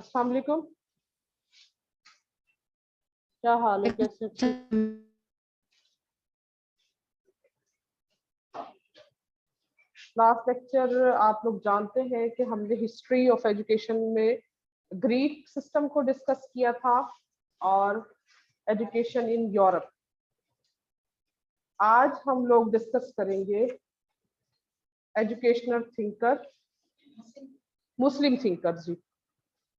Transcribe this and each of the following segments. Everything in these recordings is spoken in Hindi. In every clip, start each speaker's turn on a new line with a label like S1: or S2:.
S1: अस्सलाम वालेकुम। क्या हाल है, कैसे? लास्ट लेक्चर आप लोग जानते हैं कि हमने हिस्ट्री ऑफ एजुकेशन में ग्रीक सिस्टम को डिस्कस किया था और एजुकेशन इन यूरोप। आज हम लोग डिस्कस करेंगे एजुकेशनल थिंकर, मुस्लिम थिंकर जी।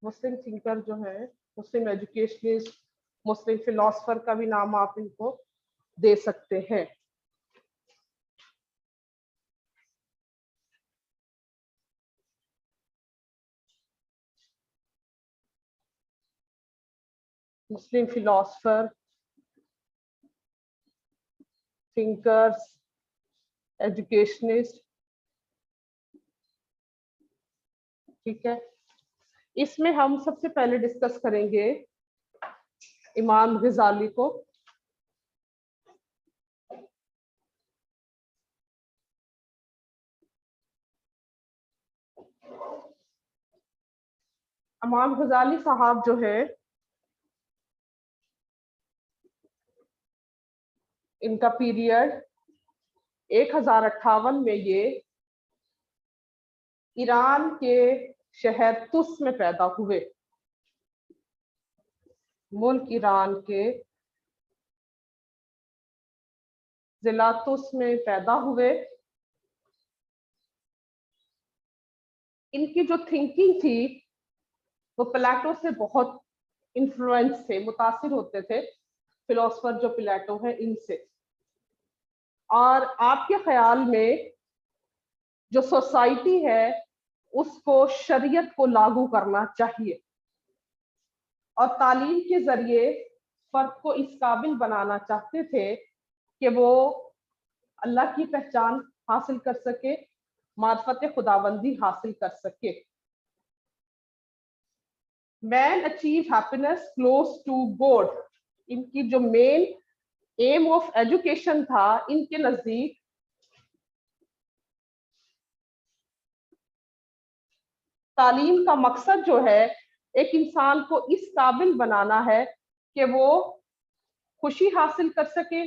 S1: मुस्लिम थिंकर जो है, मुस्लिम एजुकेशनिस्ट, मुस्लिम फिलोसफर का भी नाम आप इनको दे सकते हैं। मुस्लिम फिलोसफर, थिंकर्स, एजुकेशनिस्ट, ठीक है। इसमें हम सबसे पहले डिस्कस करेंगे इमाम गजाली को। इमाम गजाली साहब जो है, इनका पीरियड 1058 में ये ईरान के शहर तुस में पैदा हुए। मुल्क ईरान के जिला तुस में पैदा हुए। इनकी जो थिंकिंग थी वो प्लेटो से बहुत इन्फ्लुएंस थे, मुतासिर होते थे फिलोसफर जो प्लेटो है इनसे। और आपके ख्याल में जो सोसाइटी है उसको शरीयत को लागू करना चाहिए और तालीम के जरिए फर्द को इस काबिल बनाना चाहते थे कि वो अल्लाह की पहचान हासिल कर सके, मार्फत खुदाबंदी हासिल कर सके। Man achieve happiness close to God, इनकी जो मेन एम ऑफ एजुकेशन था इनके नजदीक तालीम का मकसद जो है एक इंसान को इस काबिल बनाना है कि वो खुशी हासिल कर सके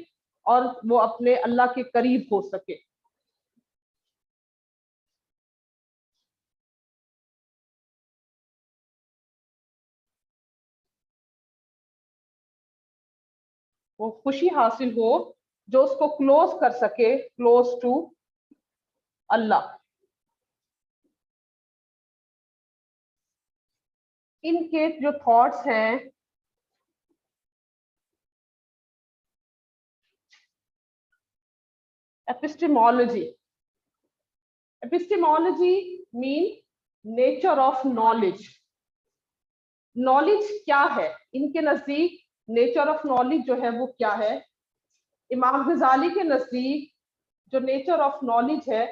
S1: और वो अपने अल्लाह के करीब हो सके। वो खुशी हासिल हो जो उसको क्लोज कर सके, क्लोज टू अल्लाह। इनके जो थॉट्स हैं, epistemology. Epistemology mean nature of knowledge. Knowledge क्या है इनके नजदीक, नेचर ऑफ नॉलेज जो है वो क्या है। इमाम गजाली के नजदीक जो नेचर ऑफ नॉलेज है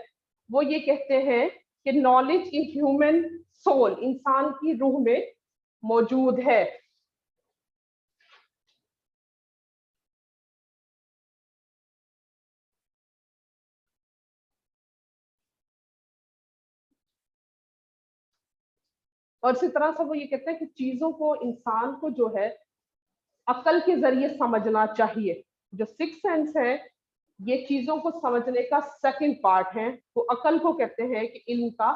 S1: वो ये कहते हैं कि नॉलेज इन ह्यूमन सोल, इंसान की रूह में मौजूद है। और इसी तरह से वो ये कहते हैं कि चीजों को, इंसान को जो है अकल के जरिए समझना चाहिए। जो सिक्स सेंस है ये चीजों को समझने का सेकंड पार्ट है, तो अकल को कहते हैं कि इल्म का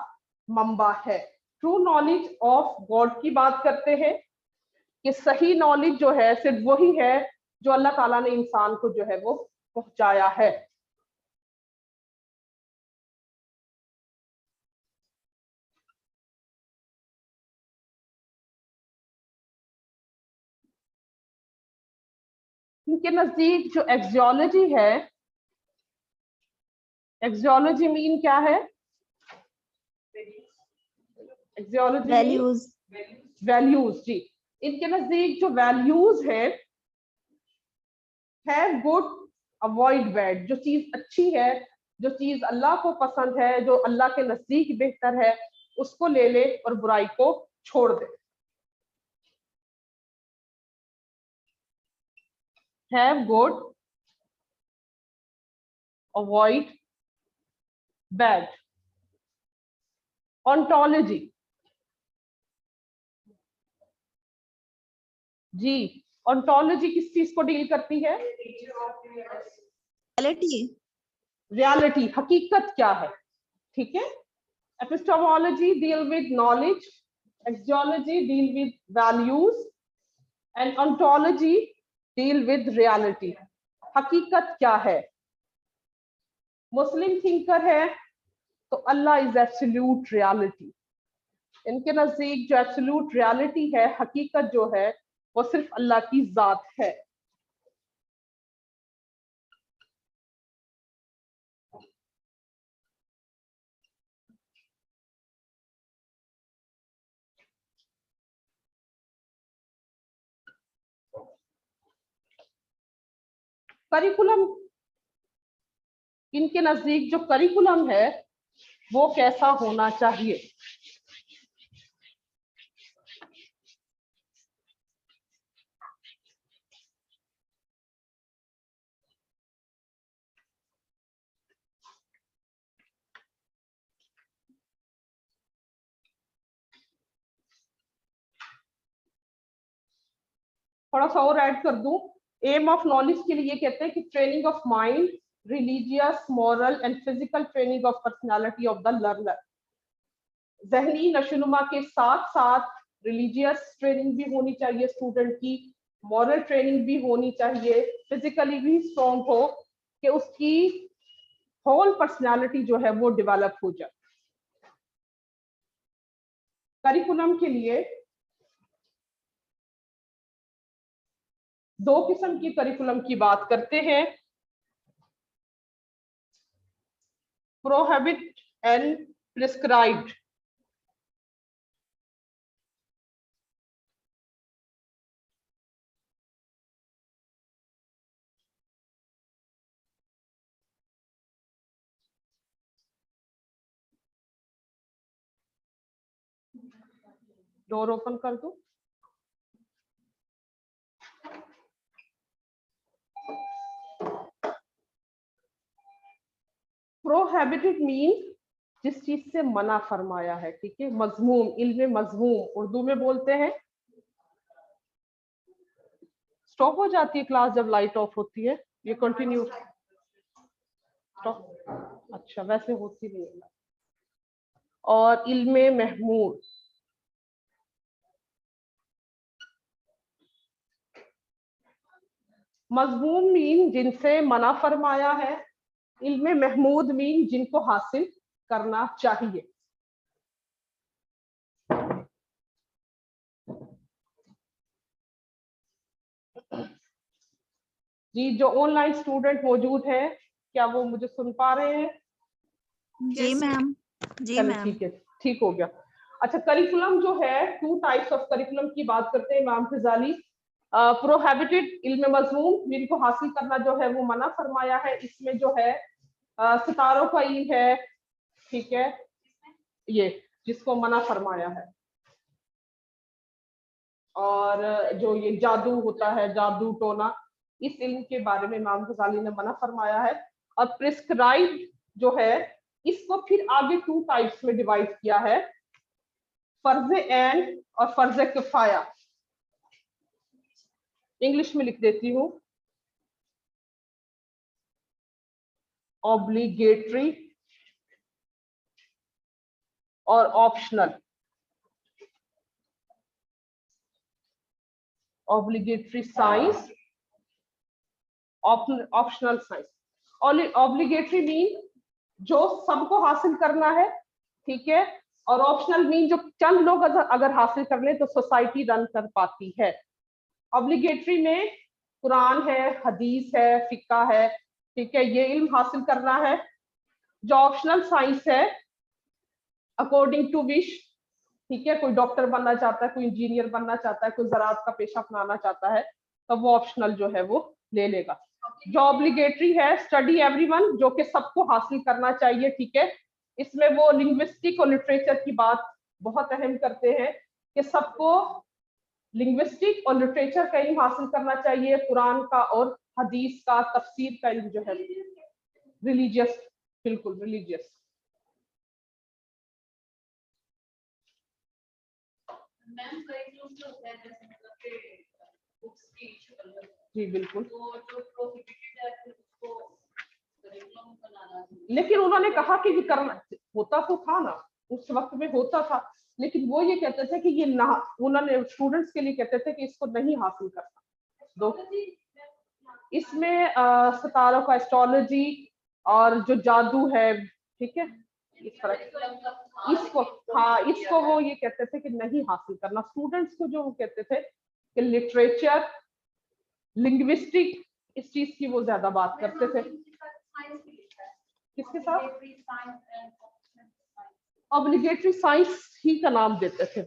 S1: मंबा है। ट्रू नॉलेज ऑफ गॉड की बात करते हैं कि सही नॉलेज जो है सिर्फ वही है जो अल्लाह ताला ने इंसान को जो है वो पहुंचाया है। इनके नजदीक जो एक्सियोलॉजी है, एक्सियोलॉजी मीन क्या है? Axiology
S2: values.
S1: वैल्यूज जी। इनके नजदीक जो वैल्यूज है गुड अवॉइड बैड। जो चीज अच्छी है, जो चीज अल्लाह को पसंद है, जो अल्लाह के नजदीक बेहतर है, उसको ले ले और बुराई को छोड़ दे। Have good avoid bad. Ontology, जी, ऑन्टोलॉजी किस चीज को डील करती है? रियलिटी, हकीकत क्या है, ठीक है। Epistemology deal with knowledge, axiology deal with values and ontology deal with reality. हकीकत क्या है? मुस्लिम थिंकर है तो अल्लाह इज एब्सोल्यूट रियलिटी। इनके नजदीक जो एब्सोल्यूट रियलिटी है, हकीकत जो है, वो सिर्फ अल्लाह की जात है। करिकुलम, इनके नजदीक जो करिकुलम है वो कैसा होना चाहिए? थोड़ा सा और ऐड कर दूं, एम ऑफ नॉलेज के लिए कहते हैं कि training of mind, religious, moral and physical training of personality of the learner. जहनी नशोनुमा के साथ साथ रिलीजियस ट्रेनिंग भी होनी चाहिए स्टूडेंट की, मॉरल ट्रेनिंग भी होनी चाहिए, फिजिकली भी स्ट्रॉन्ग हो कि उसकी होल पर्सनालिटी जो है वो डेवलप हो जाए। करिकुलम के लिए दो किस्म की करिकुलम की बात करते हैं, prohibit and prescribed. Door open कर दो। प्रोहिबिटेड मीन जिस चीज से मना फरमाया है, ठीक है। मजमूम, इल्म मजमूम उर्दू में बोलते हैं। स्टॉप हो जाती है क्लास जब लाइट ऑफ होती है, ये कंटिन्यू स्टॉप, अच्छा वैसे होती नहीं है। और इल्म महमूद, मजमूम मीन जिनसे मना फरमाया है, इल्म महमूद मीन जिनको हासिल करना चाहिए। जी, जो ऑनलाइन स्टूडेंट मौजूद हैं, क्या वो मुझे सुन पा रहे हैं?
S2: जी मैम, जी मैम।
S1: ठीक है, ठीक हो गया। अच्छा, करिकुलम जो है, टू टाइप्स ऑफ करिकुलम की बात करते हैं इमाम गजाली। प्रोहिबिटेड इल्म मजमूम, जिनको हासिल करना जो है वो मना फरमाया है, इसमें जो है सितारों का इल्म है, ठीक है, ये जिसको मना फरमाया है। और जो ये जादू होता है, जादू टोना, इस इल्म के बारे में इमाम गजाली ने मना फरमाया है। और प्रिस्क्राइब जो है, इसको फिर आगे टू टाइप्स में डिवाइड किया है, फर्ज ऐन और फर्ज किफाया। इंग्लिश में लिख देती हूँ, ऑब्लिगेटरी और optional. Obligatory science, optional science. Obligatory mean जो सबको हासिल करना है, ठीक है, और ऑप्शनल मीन जो चंद लोग अगर हासिल कर ले तो सोसाइटी रन कर पाती है। ऑब्लिगेटरी में कुरान है, हदीस है, फिक्का है, ठीक है, ये इल्म हासिल करना है। जो ऑप्शनल साइंस है, अकॉर्डिंग टू विश, ठीक है, कोई डॉक्टर बनना चाहता है, कोई इंजीनियर बनना चाहता है, कोई ज़राअत का पेशा अपनाना चाहता है, तो वो ऑप्शनल जो है वो ले लेगा। जो ऑब्लिगेटरी है, स्टडी एवरीवन, जो कि सबको हासिल करना चाहिए, ठीक है। इसमें वो लिंग्विस्टिक और लिटरेचर की बात बहुत अहम करते हैं कि सबको लिंग्विस्टिक और लिटरेचर का इल्म हासिल करना चाहिए, कुरान का और हदीस का, तफसीर का इल्म जो है, रिलीजियस, बिल्कुल रिलीजियस। जी बिल्कुल। लेकिन उन्होंने कहा कि ये करना होता तो था ना, उस वक्त में होता था, लेकिन वो ये कहते थे कि ये ना, उन्होंने स्टूडेंट्स के लिए कहते थे कि इसको नहीं हासिल करना। दो इसमें सितारों का एस्ट्रोलॉजी और जो जादू है, ठीक है, इस तरह इसको, हाँ इसको वो ये कहते थे कि नहीं हासिल करना। स्टूडेंट्स को जो वो कहते थे कि लिटरेचर, लिंग्विस्टिक, इस चीज की वो ज्यादा बात करते थे। किसके साथ? ऑब्लिगेटरी साइंस ही का नाम देते थे।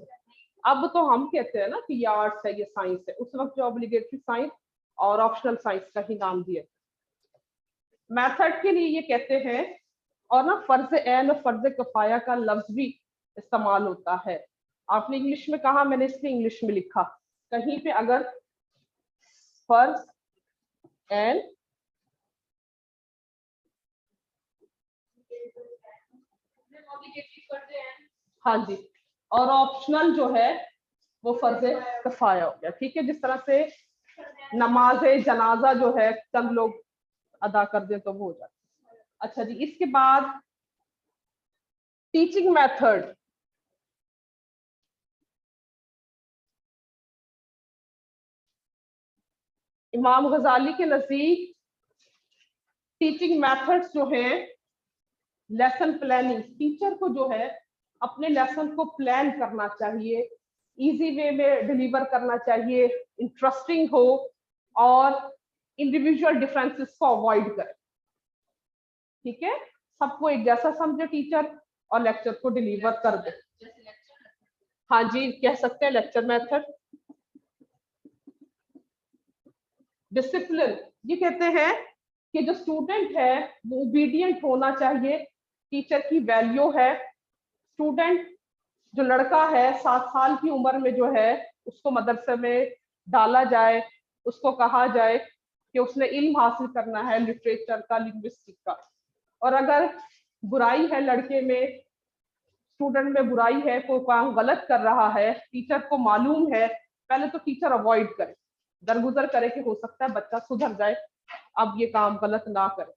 S1: अब तो हम कहते हैं ना कि ये आर्ट्स है, ये साइंस है। उस वक्त जो ऑब्लिगेटरी साइंस और ऑप्शनल साइंस का ही नाम दिया। मेथड के लिए ये कहते हैं, और ना फर्ज ऐन और फर्ज किफाया का लफ्ज भी इस्तेमाल होता है। आपने इंग्लिश में कहा, मैंने इसमें इंग्लिश में लिखा। कहीं पे अगर फर्ज ऐन हाँ जी, और ऑप्शनल जो है वो फर्ज किफाया हो गया, ठीक है। जिस तरह से नमाज जनाजा जो है चंद लोग अदा कर दे तो वो हो जाता है। अच्छा जी, इसके बाद टीचिंग मेथड। इमाम गजाली के नजदीक टीचिंग मेथड्स जो है, लेसन प्लानिंग, टीचर को जो है अपने लेसन को प्लान करना चाहिए, इजी वे में डिलीवर करना चाहिए, इंटरेस्टिंग हो और इंडिविजुअल डिफरेंसेस को अवॉइड करे, ठीक है। सबको एक जैसा समझे टीचर और लेक्चर को डिलीवर कर दे। हाँ जी, कह सकते हैं लेक्चर मेथड। डिसिप्लिन, ये कहते हैं कि जो स्टूडेंट है वो ओबीडियंट होना चाहिए, टीचर की वैल्यू है। स्टूडेंट जो लड़का है 7 साल की उम्र में जो है उसको मदरसे में डाला जाए, उसको कहा जाए कि उसने इल्म हासिल करना है लिटरेचर का, लिंग्विस्टिक का। और अगर बुराई है लड़के में, स्टूडेंट में बुराई है, कोई काम गलत कर रहा है, टीचर को मालूम है, पहले तो टीचर अवॉइड करे, दरगुजर करे कि हो सकता है बच्चा सुधर जाए, अब ये काम गलत ना करे।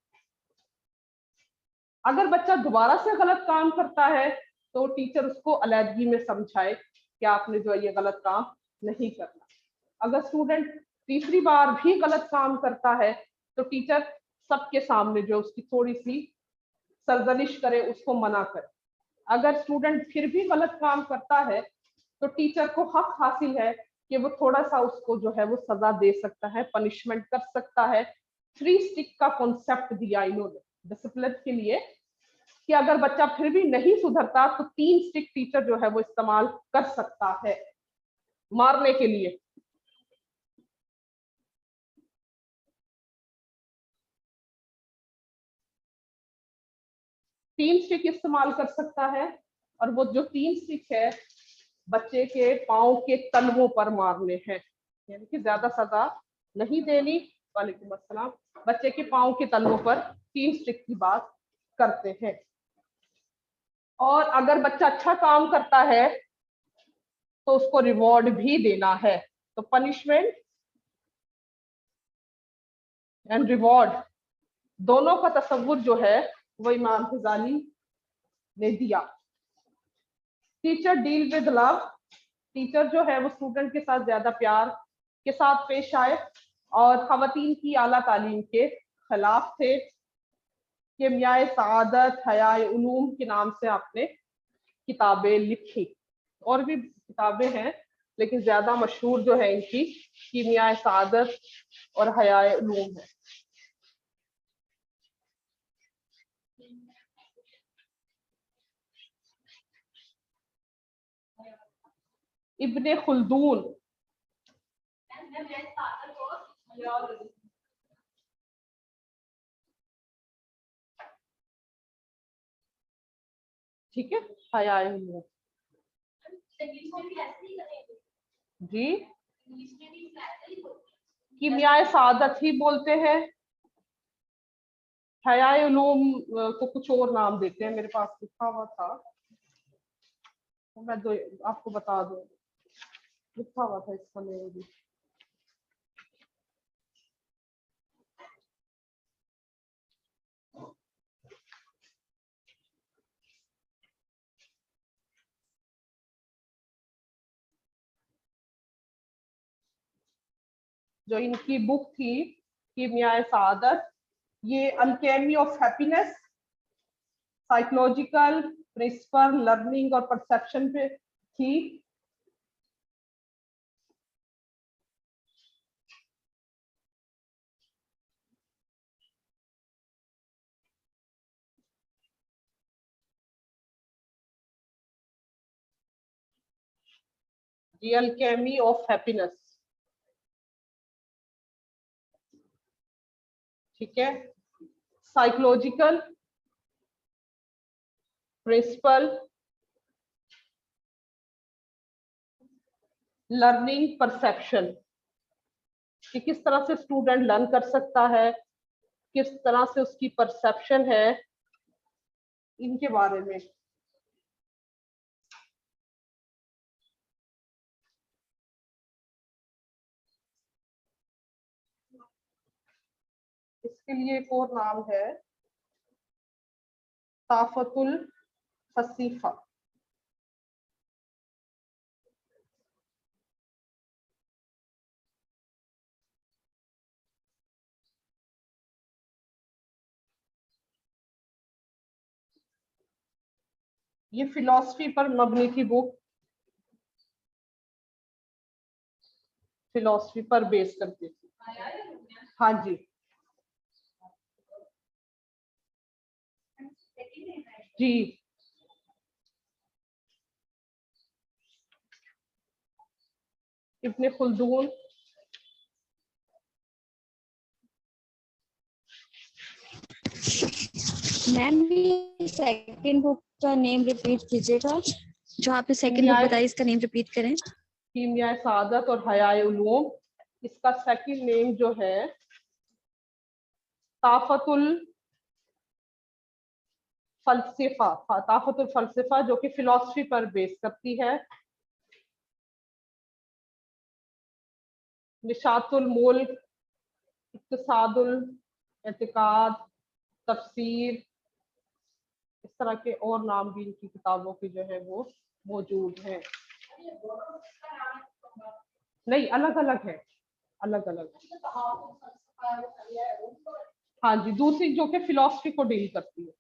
S1: अगर बच्चा दोबारा से गलत काम करता है तो टीचर उसको अलहदगी में समझाए कि आपने जो ये गलत काम नहीं करना। अगर स्टूडेंट तीसरी बार भी गलत काम करता है तो टीचर सबके सामने जो उसकी थोड़ी सी सरजनिश करे, उसको मना करे। अगर स्टूडेंट फिर भी गलत काम करता है तो टीचर को हक हासिल है कि वो थोड़ा सा उसको जो है वो सजा दे सकता है, पनिशमेंट कर सकता है। 3 स्टिक का कॉन्सेप्ट दिया इन्होंने डिसिप्लिन के लिए कि अगर बच्चा फिर भी नहीं सुधरता तो 3 स्टिक टीचर जो है वो इस्तेमाल कर सकता है मारने के लिए। तीन स्टिक इस्तेमाल कर सकता है, और वो जो 3 स्टिक है बच्चे के पाँव के तलवों पर मारने हैं, यानी कि ज्यादा सजा नहीं देनी। वालेकुम अस्सलाम। बच्चे के पाँव के तलवों पर 3 स्टिक की बात करते हैं। और अगर बच्चा अच्छा काम करता है तो उसको रिवॉर्ड भी देना है। तो पनिशमेंट एंड रिवॉर्ड दोनों का तस्वुर जो है वो इमाम गजाली ने दिया। Teacher deal with love, teacher जो है वो स्टूडेंट के साथ ज्यादा प्यार के साथ पेश आए और खवातीन की आला तालीम के खिलाफ थे। केमियाए सआदत, हयाए उलूम के नाम से आपने किताबें लिखी, और भी किताबें हैं लेकिन ज्यादा मशहूर जो है इनकी कीमियाए सआदत और हयाए उलूम है। इब्ने खुल्दून, ठीक है, हयाए उलूम जी, कीमियाए सआदत ही बोलते हैं। हयाए उलूम को कुछ और नाम देते हैं, मेरे पास लिखा हुआ था, मैं आपको बता दूं, लिखा हुआ था इसका मेरे भी। जो इनकी बुक थी कीमिया सादत, ये alchemy of happiness, psychological principle, learning और परसेप्शन पे थी। The alchemy of happiness, ठीक है। साइकोलॉजिकल प्रिंसिपल, लर्निंग परसेप्शन, कि किस तरह से स्टूडेंट लर्न कर सकता है, किस तरह से उसकी परसेप्शन है, इनके बारे में। इसके लिए एक और नाम है ताफतुल फसीफा। ये फिलॉसफी पर मबनी थी बुक, फिलॉसफी पर बेस करती थी। हाँ जी जी। इब्ने खुल्दून,
S2: मैम ये सेकंड बुक का नेम रिपीट कीजिएगा, जो आपने सेकंड बुक बताई इसका नेम रिपीट करें।
S1: कीमिया सादत और हयाए उलूम, इसका सेकंड नेम जो है ताफतुल फलसिफा, ताफतुल फलसिफा, जो कि फिलॉसफी पर बेस करती है। निशातुल मुल्क, इक्तिसादुल एतिकाद, तफसीर, इस तरह के और नाम भी इनकी किताबों की जो है वो मौजूद हैं। नहीं, अलग अलग है, अलग अलग। हाँ जी, दूसरी जो कि फिलॉसफी को डील करती है।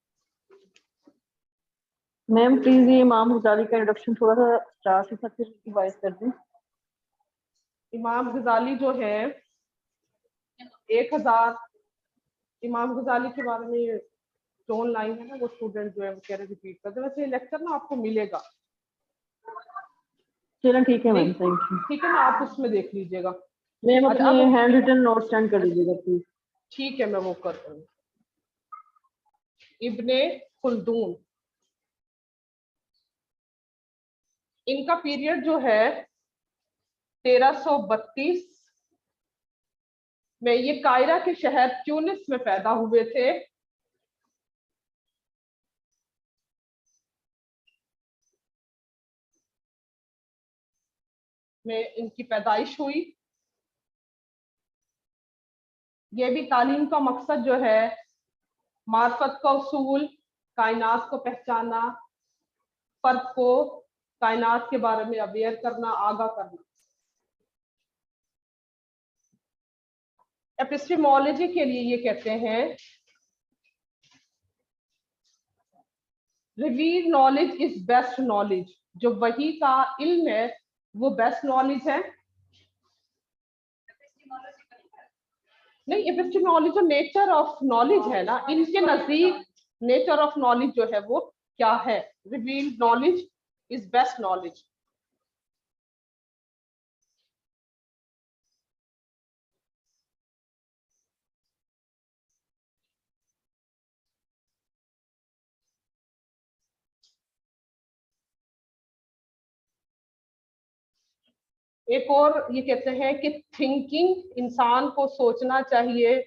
S3: मैम प्लीज ये इमाम गजाली का इंट्रोडक्शन थोड़ा सा 4 से 7 रिवाइज कर दें।
S1: इमाम गजाली जो है 1000, इमाम गजाली के बारे में जो ऑनलाइन है ना, वो स्टूडेंट जो है वो कह रहे रिपीट कर दे। वैसे ये लेक्चर ना आपको मिलेगा।
S3: चलो ठीक है मैम, थैंक यू।
S1: ठीक है ना, आप उसमें देख लीजिएगा।
S3: मैम
S1: अच्छा,
S3: अपने
S1: अब
S3: हैंड रिटन नोट सेंड कर दीजिएगा प्लीज।
S1: ठीक है, मैं वो कर दूँ। इब्ने खुल्दून, इनका पीरियड जो है 1332 में, ये कायरा के शहर ट्यूनिस में पैदा हुए थे। में इनकी पैदाइश हुई। ये भी तालीम का मकसद जो है मार्फत का उसूल, कायनात को पहचाना, फर्द को कायनात के बारे में अवेयर करना, आगाह करना। एपिस्टेमोलॉजी के लिए ये कहते हैं revealed knowledge is best knowledge, जो वही का इल्म है वो बेस्ट नॉलेज है। नहीं, एपिस्टेमोलॉजी जो नेचर ऑफ नॉलेज है ना, इनके नजदीक नेचर ऑफ नॉलेज जो है वो क्या है? Revealed knowledge is best knowledge. एक और ये कहते हैं कि थिंकिंग, इंसान को सोचना चाहिए,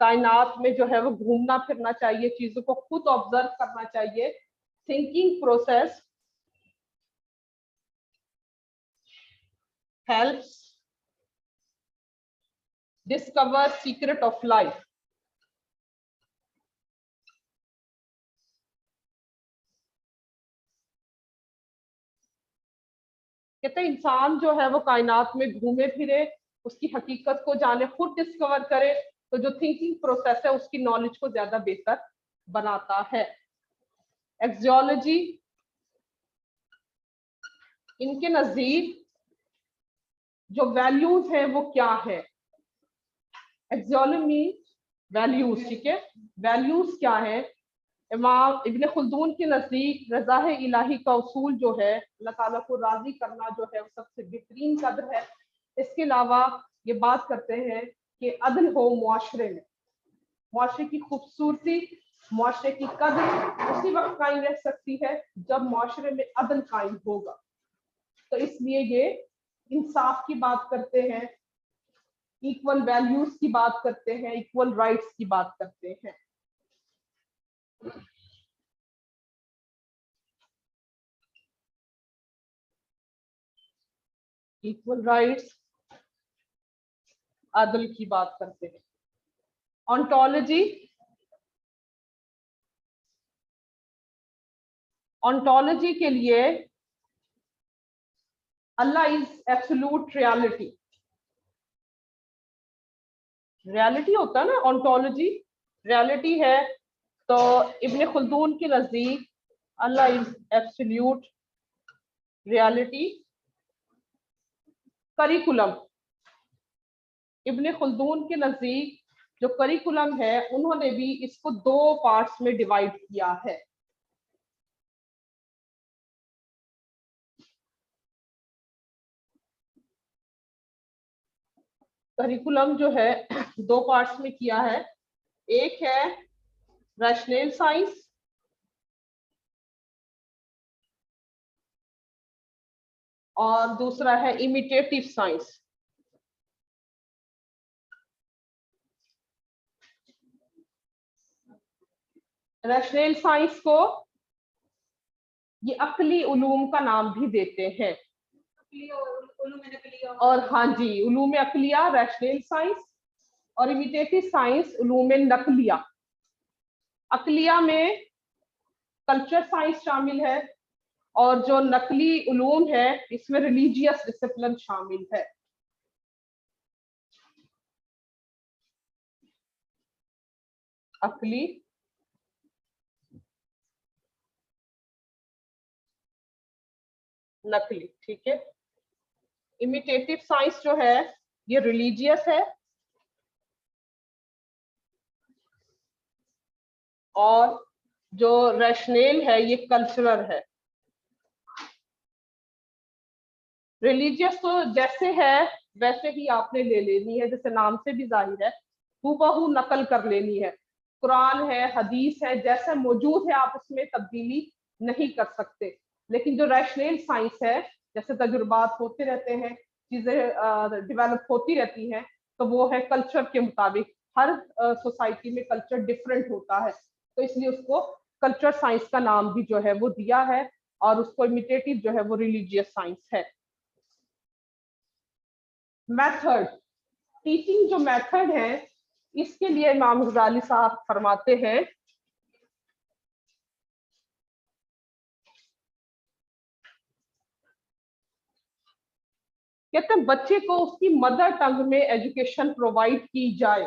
S1: कायनात में जो है वो घूमना फिरना चाहिए, चीजों को खुद ऑब्जर्व करना चाहिए। Thinking process helps discover secret of life. कहते हैं इंसान जो है वो कायनात में घूमे फिरे, उसकी हकीकत को जाने, खुद डिस्कवर करे, तो जो थिंकिंग प्रोसेस है उसकी नॉलेज को ज्यादा बेहतर बनाता है। एक्सियोलॉजी, इनके नजदीक जो वैल्यूज है वो क्या है? एक्सियोलॉजी वैल्यूज, ठीक है, वैल्यूज क्या है? इमाम इब्न खुल्दून के नजदीक रज़ा इलाही का उसूल जो है, अल्लाह ताला को राजी करना जो है वो सबसे बेहतरीन कद्र है। इसके अलावा ये बात करते हैं कि अदल हो मुआशरे में, मुआशरे की खूबसूरती, मुआशरे की कद्र उसी वक्त कायम रह सकती है जब मुआशरे में अदल कायम होगा। तो इसलिए ये इंसाफ की बात करते हैं, इक्वल वैल्यूज की बात करते हैं, इक्वल राइट्स की बात करते हैं। इक्वल राइट्स, अदल की बात करते हैं। ऑन्टोलॉजी, ऑन्टोलॉजी के लिए अल्लाह इज एब्सोल्यूट रियलिटी, रियलिटी होता है ना, ऑन्टोलॉजी रियलिटी है। तो इब्न खुल्दून के नजदीक अल्लाह इज एब्सोल्यूट रियलिटी। करिकुलम, इब्न खुल्दून के नजदीक जो करिकुलम है उन्होंने भी इसको 2 पार्ट्स में डिवाइड किया है। करिकुलम जो है 2 पार्ट्स में किया है, एक है रैशनल साइंस और दूसरा है इमिटेटिव साइंस। रैशनल साइंस को ये अक्ली उलूम का नाम भी देते हैं, और हाँ जी, उलूम अक्लिया रैशनल साइंस और इमिटेटिव साइंस उलूम नकलिया। अक्लिया में कल्चर साइंस शामिल है और जो नकली उलूम है इसमें रिलीजियस डिसिप्लिन शामिल है। अक्ली, नकली, ठीक है। इमिटेटिव साइंस जो है ये रिलीजियस है और जो रैशनल है ये कल्चरल है। रिलीजियस तो जैसे है वैसे ही आपने ले लेनी है, जैसे नाम से भी जाहिर है, हूबहू नकल कर लेनी है। कुरान है, हदीस है, जैसा मौजूद है आप उसमें तब्दीली नहीं कर सकते। लेकिन जो रैशनल साइंस है, जैसे तजुर्बात होते रहते हैं, चीजें डेवलप होती रहती हैं, तो वो है कल्चर के मुताबिक। हर सोसाइटी में कल्चर डिफरेंट होता है, तो इसलिए उसको कल्चर साइंस का नाम भी जो है वो दिया है, और उसको इमिटेटिव जो है वो रिलीजियस साइंस है। मेथड, टीचिंग जो मेथड है, इसके लिए इमाम गजाली साहब फरमाते हैं कहते हैं बच्चे को उसकी मदर टंग में एजुकेशन प्रोवाइड की जाए।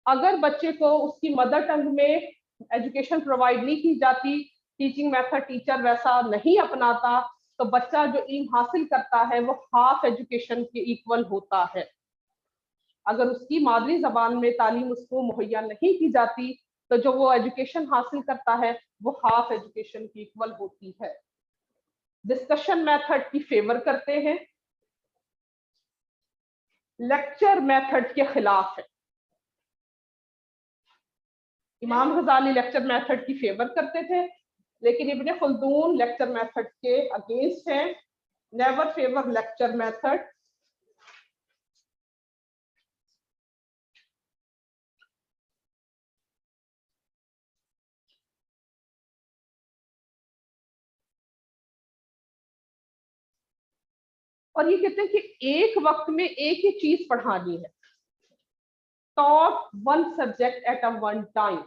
S1: अगर बच्चे को उसकी मदर टंग में एजुकेशन प्रोवाइड नहीं की जाती, टीचिंग मेथड टीचर वैसा नहीं अपनाता, तो बच्चा जो इल्म हासिल करता है वो हाफ एजुकेशन के इक्वल होता है। अगर उसकी मादरी जबान में तालीम उसको मुहैया नहीं की जाती, तो जो वो एजुकेशन हासिल करता है वो हाफ एजुकेशन की इक्वल होती है। डिस्कशन मेथड की फेवर करते हैं, लेक्चर मेथड के खिलाफ है। इमाम गजाली लेक्चर मेथड की फेवर करते थे, लेकिन इब्ने खुल्दून लेक्चर मेथड के अगेंस्ट हैं। Never favour lecture method. और ये कहते हैं कि एक वक्त में एक ही चीज पढ़ानी है, taught one subject at a one time,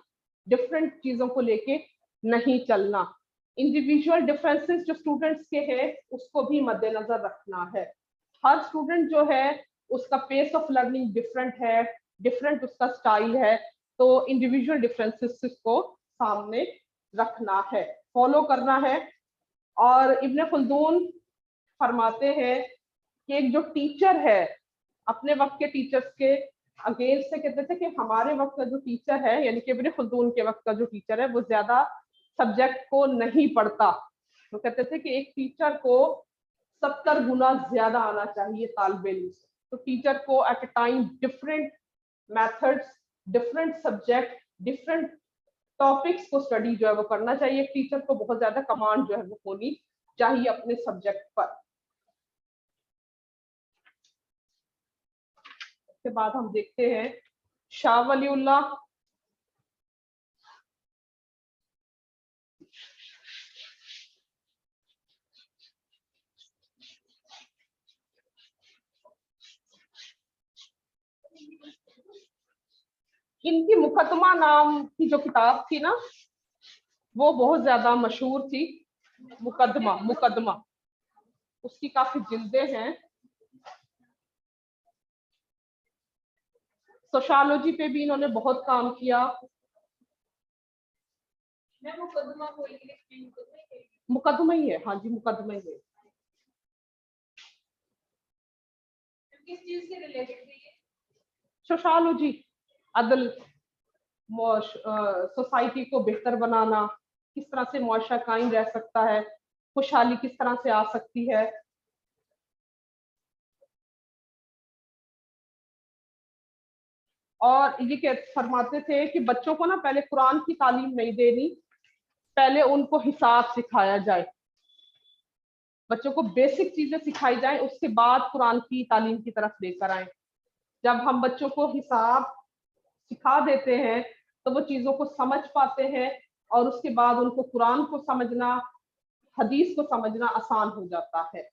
S1: different चीजों को लेके नहीं चलना। इंडिविजुअल डिफरेंसेस जो स्टूडेंट्स के हैं उसको भी मद्देनजर रखना है। हर स्टूडेंट जो है उसका पेस ऑफ लर्निंग डिफरेंट है, डिफरेंट उसका स्टाइल है, तो इंडिविजुअल डिफरेंसेस को सामने रखना है, फॉलो करना है। और इब्ने खुल्दून फरमाते हैं कि एक जो टीचर है अपने वक्त के टीचर्स के अगेंस्ट से कहते थे कि हमारे वक्त का जो टीचर है, यानी कि इब्ने खुल्दून के वक्त का जो टीचर है वो ज्यादा सब्जेक्ट को नहीं पढ़ता। तो कहते थे कि एक टीचर को 70 गुना ज्यादा आना चाहिए तालिब इल्म से। तो टीचर को at a time different methods, different subject, different topics को स्टडी जो है वो करना चाहिए। टीचर को बहुत ज्यादा कमांड जो है वो होनी चाहिए अपने सब्जेक्ट पर। उसके बाद हम देखते हैं शाह वलीउल्लाह। इनकी मुकदमा नाम की जो किताब थी ना वो बहुत ज्यादा मशहूर थी। मुकदमा, मुकदमा उसकी काफी जिल्दें हैं। सोशियोलॉजी पे भी इन्होंने बहुत काम किया। मुकदमा ही है, हाँ जी मुकदमा ही है। किस चीज से रिलेटेड है ये? सोशियोलॉजी, अदल, सोसाइटी को बेहतर बनाना, किस तरह से मुआशरा कायम रह सकता है, खुशहाली किस तरह से आ सकती है। और ये फरमाते थे कि बच्चों को ना पहले कुरान की तालीम नहीं देनी, पहले उनको हिसाब सिखाया जाए, बच्चों को बेसिक चीजें सिखाई जाए, उसके बाद कुरान की तालीम की तरफ लेकर आए। जब हम बच्चों को हिसाब सिखा देते हैं तो वो चीजों को समझ पाते हैं और उसके बाद उनको कुरान को समझना, हदीस को समझना आसान हो जाता है।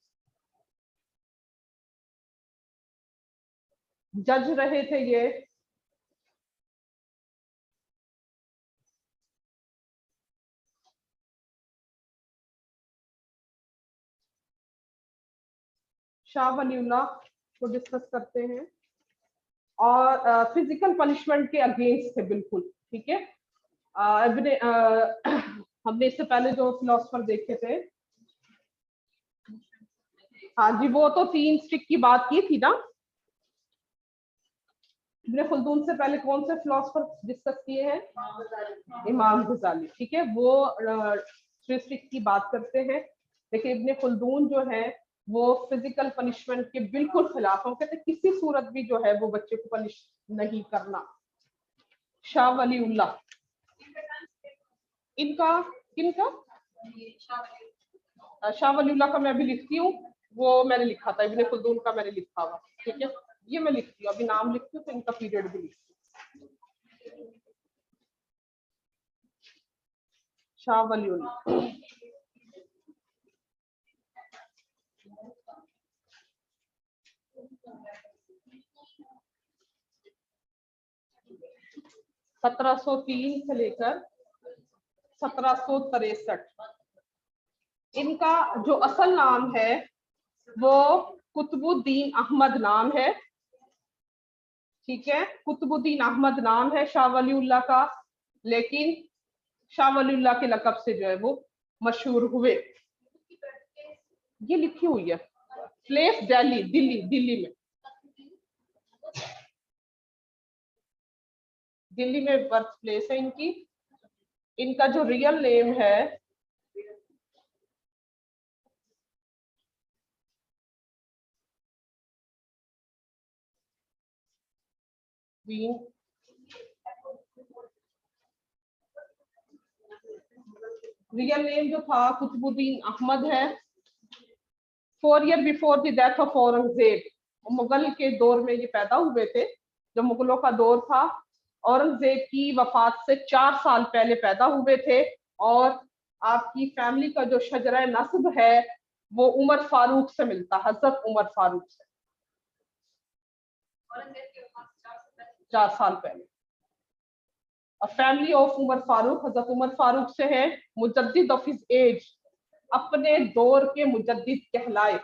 S1: जज रहे थे ये शाह वलीउल्लाह को डिस्कस करते हैं। और फिजिकल पनिशमेंट के अगेंस्ट थे बिल्कुल, ठीक है। हमने इससे पहले जो फिलोसफर देखे थे, हाँ जी, वो तो 3 स्टिक की बात की थी ना। इब्ने खुल्दून से पहले कौन से फिलोसफर डिस्कस किए हैं? इमाम गजाली, ठीक है, वो 3 स्टिक की बात करते हैं। लेकिन इब्ने खुल्दून जो है वो फिजिकल पनिशमेंट के बिल्कुल खिलाफ है। कहते किसी सूरत भी जो है वो बच्चे को पनिश नहीं करना। शाह वलीउल्लाह, इनका किनका? शाह वलीउल्लाह का मैं अभी लिखती हूँ, वो मैंने लिखा था, इब्ने खुल्दून का मैंने लिखा हुआ, ठीक है, ये मैं लिखती हूँ, अभी नाम लिखती हूँ तो इनका पीरियड भी लिखती हूँ। शाह वलीउल्लाह, सत्रह 1703 से लेकर 1763। इनका जो असल नाम है वो कुतुबुद्दीन अहमद नाम है, ठीक है, कुतुबुद्दीन अहमद नाम है शाह वलीउल्लाह का। लेकिन शाह वलीउल्लाह के लक़ब से जो है वो मशहूर हुए। ये लिखी हुई है, प्लेस दिल्ली, दिल्ली में, दिल्ली में बर्थ प्लेस है इनकी। इनका जो रियल नेम है रियल नेम जो था कुतुबुद्दीन अहमद है। 4 year before the death of Aurangzeb, Mughal के दौर में ये पैदा हुए थे, जो मुगलों का दौर था। औरंगजेब की वफात से 4 साल पहले पैदा हुए थे। और आपकी फैमिली का जो शजरा नस्ब है वो उमर फारूक से मिलता, हजरत उमर फारूक से 4 साल पहले। A family of Umar Farooq, हजरत उमर फारूक से है, मुजद्दिद ऑफ हिज एज, अपने दौर के मुजद्दिद कहलाए।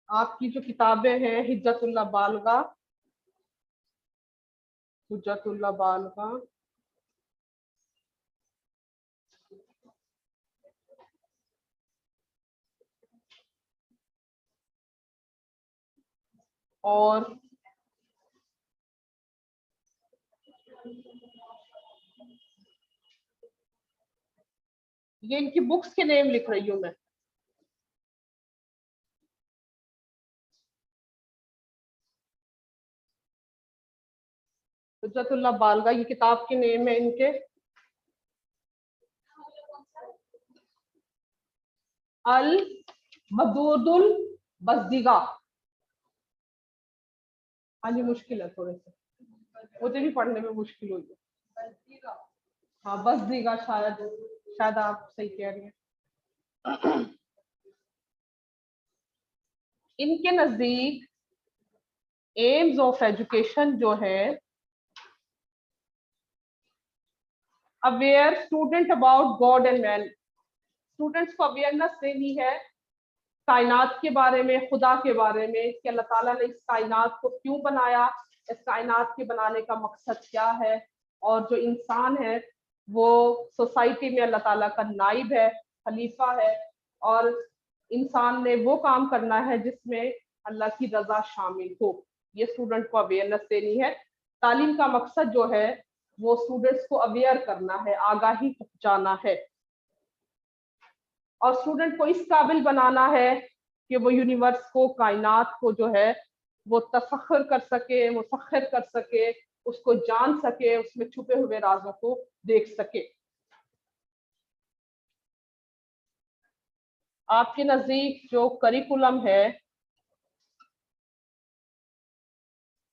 S1: आपकी जो किताबें हैं हिज्जतुल्लाह बालगा, हुज्जतुल्लाह बालगा, और ये इनकी बुक्स के नेम लिख रही हूं मैं। हुज्जतुल्लाह बालगा ये किताब के नेम है इनके। अल मदूदुल बज़दीगा। हाँ जी मुश्किल है थोड़े से, मुझे भी पढ़ने में मुश्किल हुई है। हाँ बज़दीगा, शायद आप सही कह रही हैं। इनके नजदीक एम्स ऑफ एजुकेशन जो है, aware student about God and man, students को अवेयरनेस देनी है कायनात के बारे में, खुदा के बारे में, कि अल्लाह ताला ने इस कायनात को क्यों बनाया, इस कायनात के बनाने का मकसद क्या है, और जो इंसान है वो सोसाइटी में अल्लाह ताला का नाइब है, खलीफा है, और इंसान ने वो काम करना है जिसमें अल्लाह की रजा शामिल हो। ये स्टूडेंट को अवेयरनेस देनी है। तालीम का मकसद जो है वो स्टूडेंट्स को अवेयर करना है, आगाही पहुंचाना है, और स्टूडेंट को इस काबिल बनाना है कि वो यूनिवर्स को, कायनात को जो है वो तफख्खुर कर सके, मुफख्खिर कर सके, उसको जान सके, उसमें छुपे हुए राजों को देख सके। आपके नजदीक जो करिकुलम है,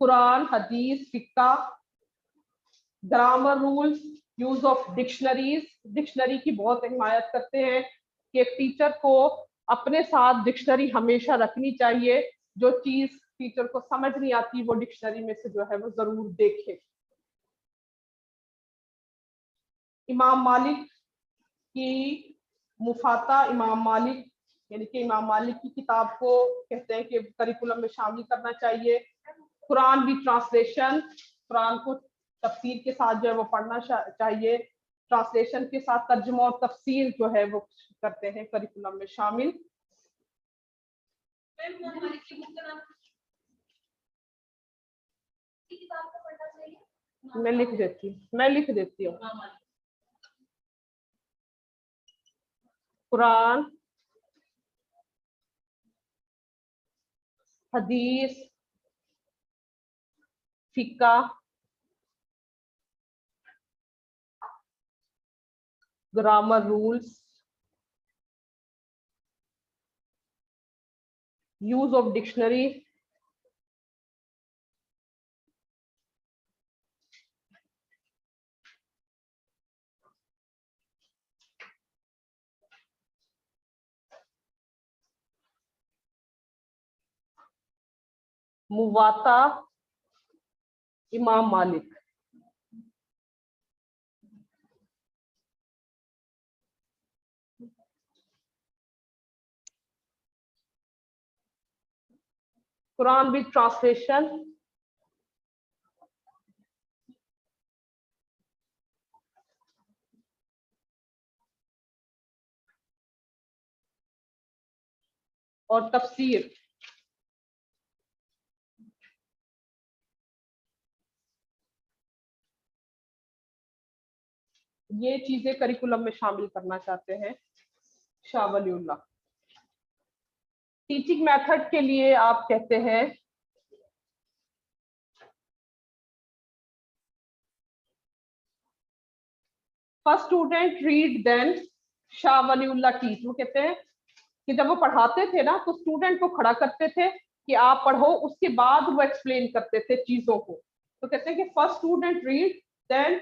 S1: कुरान, हदीस, फिक्का, grammar rules, use of dictionaries, dictionary की बहुत हिमायत करते हैं कि एक टीचर को अपने साथ डिक्शनरी हमेशा रखनी चाहिए, जो चीज टीचर को समझ नहीं आती वो डिक्शनरी में से जो है वो जरूर देखे। इमाम मालिक की मुफाता, इमाम मालिक यानी कि इमाम मालिक की किताब को कहते हैं कि करिकुलम में शामिल करना चाहिए। कुरान भी ट्रांसलेशन, कुरान को तफसीर के साथ जो है वो पढ़ना चाहिए, ट्रांसलेशन के साथ तर्जुमा और तफसीर जो है वो करते हैं करिकुलम में शामिल। मैं लिख देती हूँ। कुरान, हदीस, फिक्का, grammar rules, use of dictionary, Muwatta, Imam Malik. Quran with translation, और तफसीर। ये चीजें करिकुलम में शामिल करना चाहते हैं शाह वलीउल्लाह। टीचिंग मेथड के लिए आप कहते हैं first student read then Shah Waliullah teach. वो कहते हैं कि जब वो पढ़ाते थे ना तो स्टूडेंट को खड़ा करते थे कि आप पढ़ो, उसके बाद वो एक्सप्लेन करते थे चीजों को। तो कहते हैं कि first student read then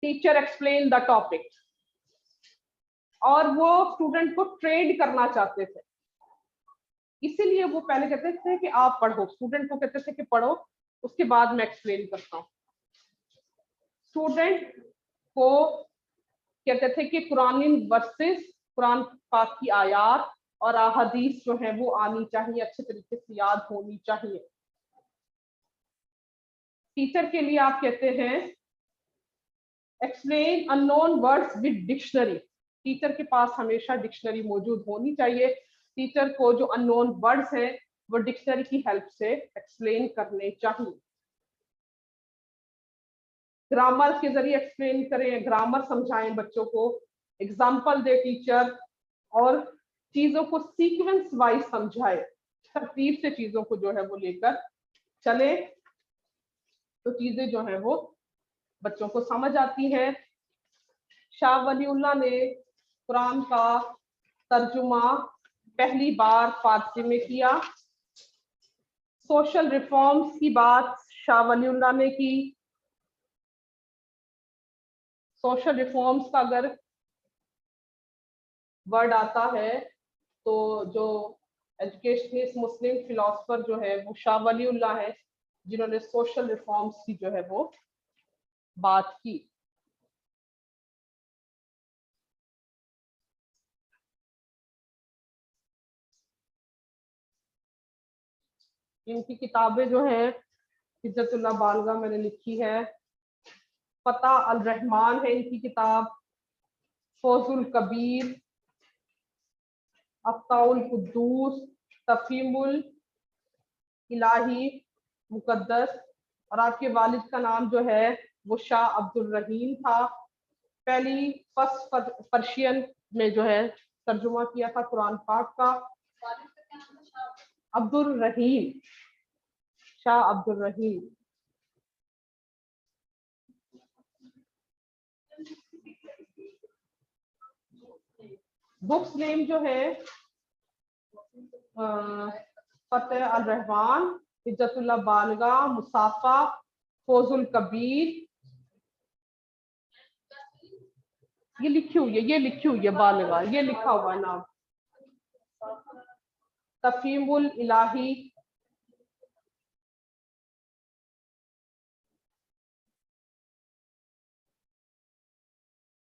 S1: teacher explain the topic. और वो स्टूडेंट को ट्रेंड करना चाहते थे, इसीलिए वो पहले कहते थे कि आप पढ़ो, स्टूडेंट को कहते थे कि पढ़ो, उसके बाद मैं एक्सप्लेन करता हूँ। स्टूडेंट को कहते थे कि कुरान वर्सेस, कुरान पाक की आयात और अहादीस जो है वो आनी चाहिए, अच्छे तरीके से याद होनी चाहिए। टीचर के लिए आप कहते हैं explain unknown words with dictionary, teacher के पास हमेशा डिक्शनरी मौजूद होनी चाहिए। टीचर को जो अननोन वर्ड्स हैं वो डिक्शनरी की हेल्प से एक्सप्लेन करने चाहिए। ग्रामर के जरिए एक्सप्लेन करें, ग्रामर समझाएं बच्चों को, एग्जाम्पल दे टीचर, और चीजों को सीक्वेंस वाइज समझाए, तरतीब से चीजों को जो है वो लेकर चले, तो चीजें जो है वो बच्चों को समझ आती हैं। शाह वलीउल्लाह ने कुरान का तर्जुमा पहली बार फारसी में किया। सोशल रिफॉर्म्स की बात शाह वलीउल्लाह ने की। सोशल रिफॉर्म्स का अगर वर्ड आता है तो जो एजुकेशनिस्ट मुस्लिम फिलोसफर जो है वो शाह वलीउल्लाह है, जिन्होंने सोशल रिफॉर्म्स की जो है वो बात की। इनकी किताबें जो है इज्जतुल्लाह बालगा मैंने लिखी है, फतह अल रहमान है इनकी किताब, फौजुल कबीर, अफ्ताउल कुद्दूस, तफहीमुल इलाही मुकद्दस, और आपके वालिद का नाम जो है वो शाह अब्दुल रहीम था। पहली फर्स्ट पर्शियन में जो है तर्जुमा किया था कुरान पाक का। अब्दुल रहीम, शाह अब्दुल रहीम। बुक्स नेम जो है फतेह अल रहमान, इज्जतुल्लाह बालगा, मुसाफा, फौजुल कबीर, ये लिखी हुई है, ये लिखी हुई है बालगा, ये लिखा हुआ है नाम, तफहीमुल इलाही,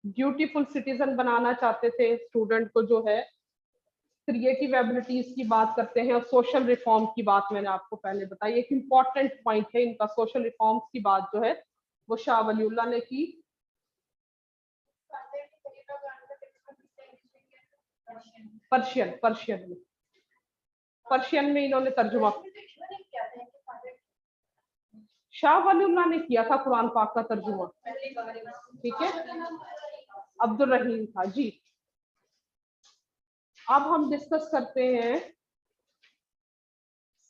S1: ब्यूटीफुल सिटीजन बनाना चाहते थे स्टूडेंट को जो है, क्रिएटिव एबिलिटीज की बात करते हैं, और सोशल रिफॉर्म की बात मैंने आपको पहले बताई। एक इम्पॉर्टेंट पॉइंट है इनका, सोशल रिफॉर्म्स की बात जो है वो शाह वलीउल्लाह ने की। पर्शियन पर्शियन में, पर्शियन में इन्होंने तर्जुमा, शाह वलीउल्लाह ने किया था कुरान पाक का तर्जुमा, ठीक है, अब्दुल रहीम था जी। अब हम डिस्कस करते हैं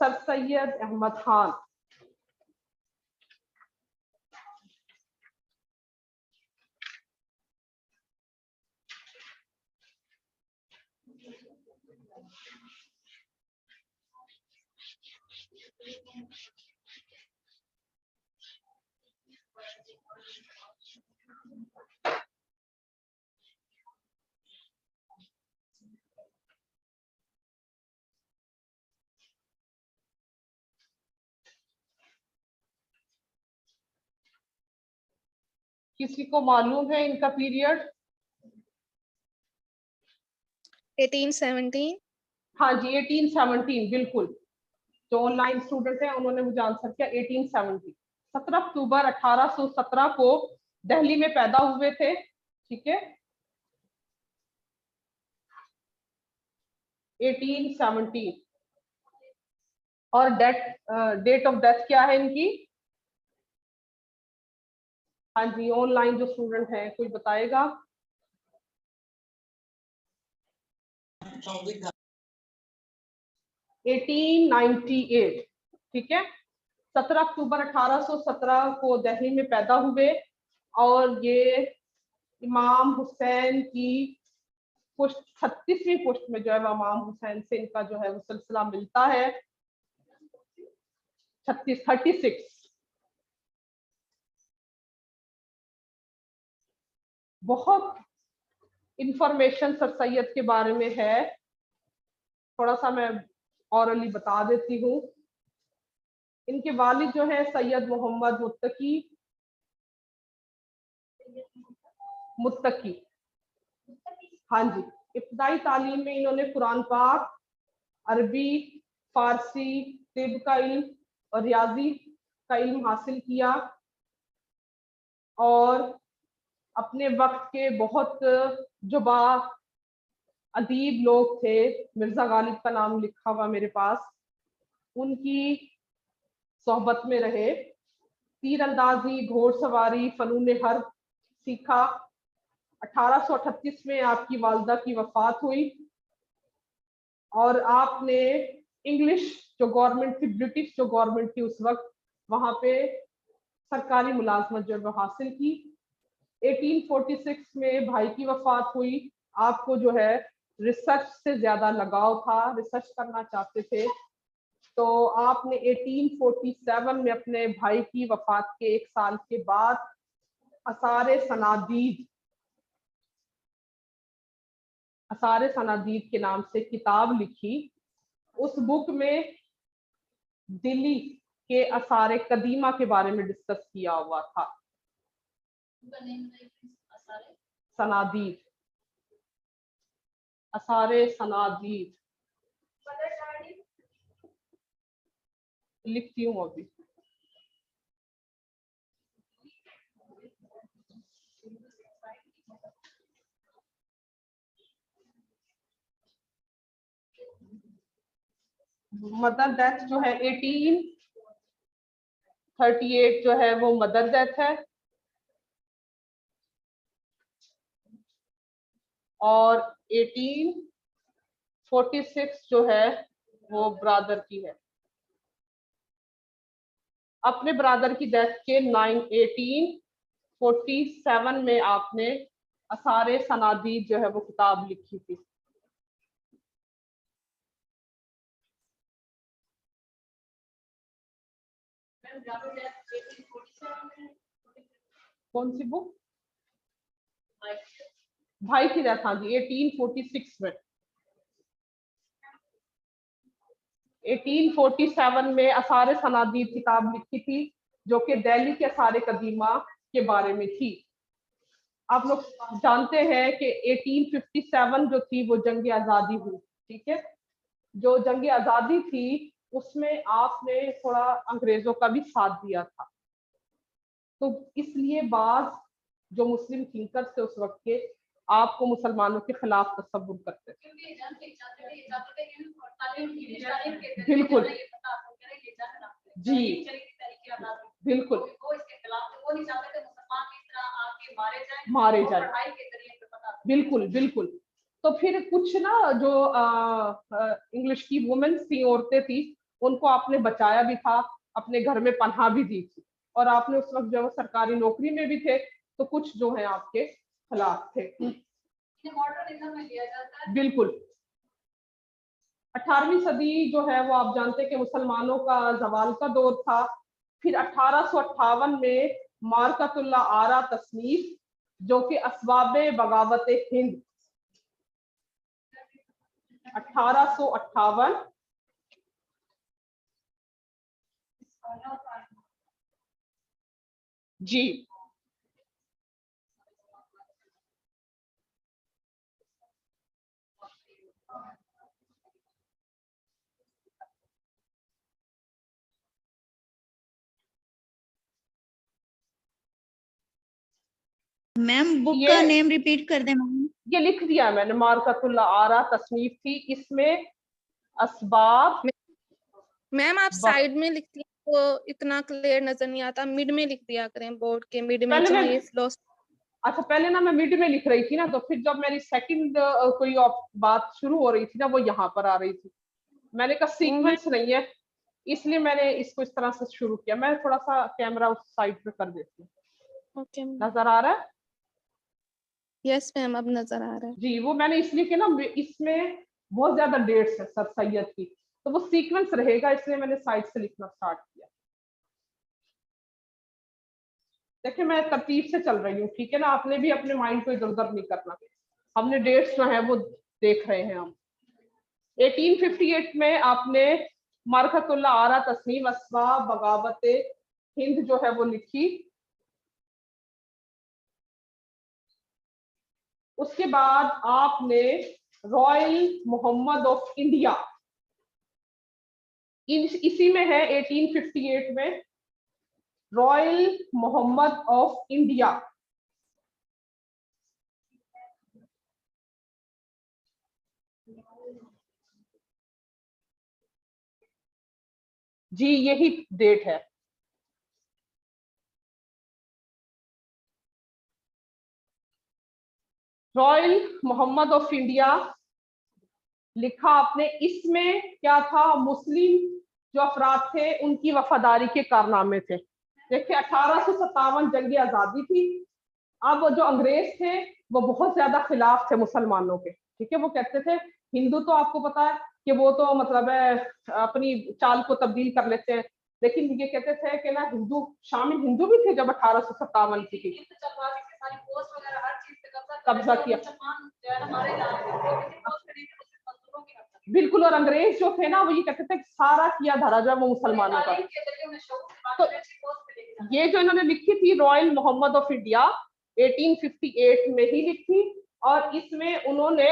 S1: सर सैयद अहमद खान। किसी को मालूम है इनका पीरियड?
S4: 1817।
S1: हाँ जी 1817, बिल्कुल। जो ऑनलाइन स्टूडेंट है उन्होंने मुझे आंसर किया 1870। 17 अक्टूबर 1817 को दिल्ली में पैदा हुए थे, ठीक है, 1817। और डेट ऑफ डेथ क्या है इनकी? हाँ जी ऑनलाइन जो स्टूडेंट है कोई बताएगा? 1898, ठीक है, 17 अक्टूबर 1817 को दिल्ली में पैदा हुए, और ये इमाम हुसैन की पुश्त 36वीं पुश्त में जो है इमाम हुसैन से इनका जो है वो सिलसिला मिलता है। 36 बहुत इंफॉर्मेशन सर सैयद के बारे में है, थोड़ा सा मैं ऑरली बता देती हूँ। इनके वालिद जो है सैयद मोहम्मद मुत्तकी, हाँ जी। इब्तदाई तालीम में इन्होंने कुरान पाक, अरबी, फारसी, तिब का इल्म और रियाजी का इल्म हासिल किया, और अपने वक्त के बहुत जुबा अदीब लोग थे, मिर्जा गालिब का नाम लिखा हुआ मेरे पास, उनकी सोहबत में रहे। तीरंदाजी, घोड़सवारी, फनून हर्ब सीखा। 1838 में आपकी वालदा की वफात हुई और आपने इंग्लिश जो गवर्नमेंट थी, ब्रिटिश जो गवर्नमेंट थी उस वक्त, वहां पे सरकारी मुलाजमत जो है हासिल की। 1846 में भाई की वफात हुई। आपको जो है रिसर्च से ज्यादा लगाव था, रिसर्च करना चाहते थे, तो आपने 1847 में अपने भाई की वफात के 1 साल के बाद असारे सनादीद के नाम से किताब लिखी। उस बुक में दिल्ली के असारे कदीमा के बारे में डिस्कस किया हुआ था। सनादीद, असारे सनादीद लिखती हूँ अभी। मदर डेथ जो है 1838 जो है वो मदर डेथ है, और 1846 जो है वो ब्रादर की है। अपने ब्रादर की डेथ के 1847 में आपने असारे सनादीद जो है वो किताब लिखी थी। कौन सी बुक? भाई की डेथ, हाँ जी, 1846 में। 1847 में असारे सनादीद किताब लिखी थी, जो कि दिल्ली के असारे कदीमा के बारे में थी। आप लोग जानते हैं कि 1857 जो थी वो जंग आजादी हुई, ठीक है। जो जंग आजादी थी उसमें आपने थोड़ा अंग्रेजों का भी साथ दिया था, तो इसलिए बाज जो मुस्लिम थिंकर्स थे उस वक्त के, आपको मुसलमानों के खिलाफ तस्वुर करते थे। बिल्कुल जी, बिल्कुल मारे जाए, बिल्कुल बिल्कुल। तो फिर कुछ ना जो इंग्लिश की वुमेन्स थी, औरतें थी, उनको आपने बचाया भी था, अपने घर में पनाह भी दी थी, और आपने उस वक्त जो सरकारी नौकरी में भी थे, तो कुछ जो है आपके खिलाफ थे। बिल्कुल। 18वीं सदी जो है वो आप जानते हैं कि मुसलमानों का जवाल का दौर था। फिर 1858 में मारकतुल्ला आरा तसनीफ, जो कि असबाबे बगावत हिंद, 1858 जी।
S2: मैम बुक का नेम रिपीट कर दे मैम।
S1: ये लिख दिया मैंने, मारकतुल्ला आरा तसनीफ थी, इसमें असबाब।
S4: मैम आप साइड में लिखती हैं तो इतना क्लियर नजर नहीं आता, मिड में लिख दिया करें, बोर्ड के मिड में जहाँ ये
S1: अच्छा, पहले ना मैं मिड में लिख रही थी ना, तो फिर जब मेरी सेकंड कोई बात शुरू हो रही थी ना, वो यहाँ पर आ रही थी। मैंने कहा सीक्वेंस नहीं है, इसलिए मैंने इसको इस तरह से शुरू किया। मैं थोड़ा सा कैमरा उस साइड पे कर देती हूँ।
S4: ओके
S1: नजर आ रहा है?
S4: यस मैम, अब नजर आ रहा है
S1: जी। वो मैंने इसलिए कि ना इसमें बहुत ज्यादा डेट्स है सर सैयद की, तो वो सीक्वेंस रहेगा, इसलिए मैंने साइड से लिखना स्टार्ट किया। देखिए मैं तरतीब से चल रही हूँ, ठीक है ना, आपने भी अपने माइंड को इधर उधर नहीं करना। हमने डेट्स जो है वो देख रहे हैं हम। 1858 में आपने मारखतुल्लाह आरा तस्नीम अस्बा बगावत हिंद जो है वो लिखी। उसके बाद आपने रॉयल मोहम्मद ऑफ इंडिया, इसी में है 1858 में रॉयल मोहम्मद ऑफ इंडिया। जी यही डेट है। रॉयल मोहम्मद ऑफ इंडिया लिखा आपने। इसमें क्या था, मुस्लिम जो अफराद थे उनकी वफादारी के कारनामे थे। देखिए 1857 जंग आजादी थी। अब जो अंग्रेज थे वो बहुत ज्यादा खिलाफ थे मुसलमानों के, ठीक है। वो कहते थे हिंदू तो आपको पता है कि वो तो मतलब है अपनी चाल को तब्दील कर लेते हैं, लेकिन ये कहते थे कि ना हिंदू शामिल हिंदू भी थे जब 1857 की थी कब्जा किया। बिल्कुल, और अंग्रेज जो थे ना वो ये कहते थे सारा किया धरा जो वो मुसलमानों का। तो ये जो इन्होंने लिखी थी रॉयल मोहम्मद ऑफ इंडिया 1858 में ही लिखी, और इसमें उन्होंने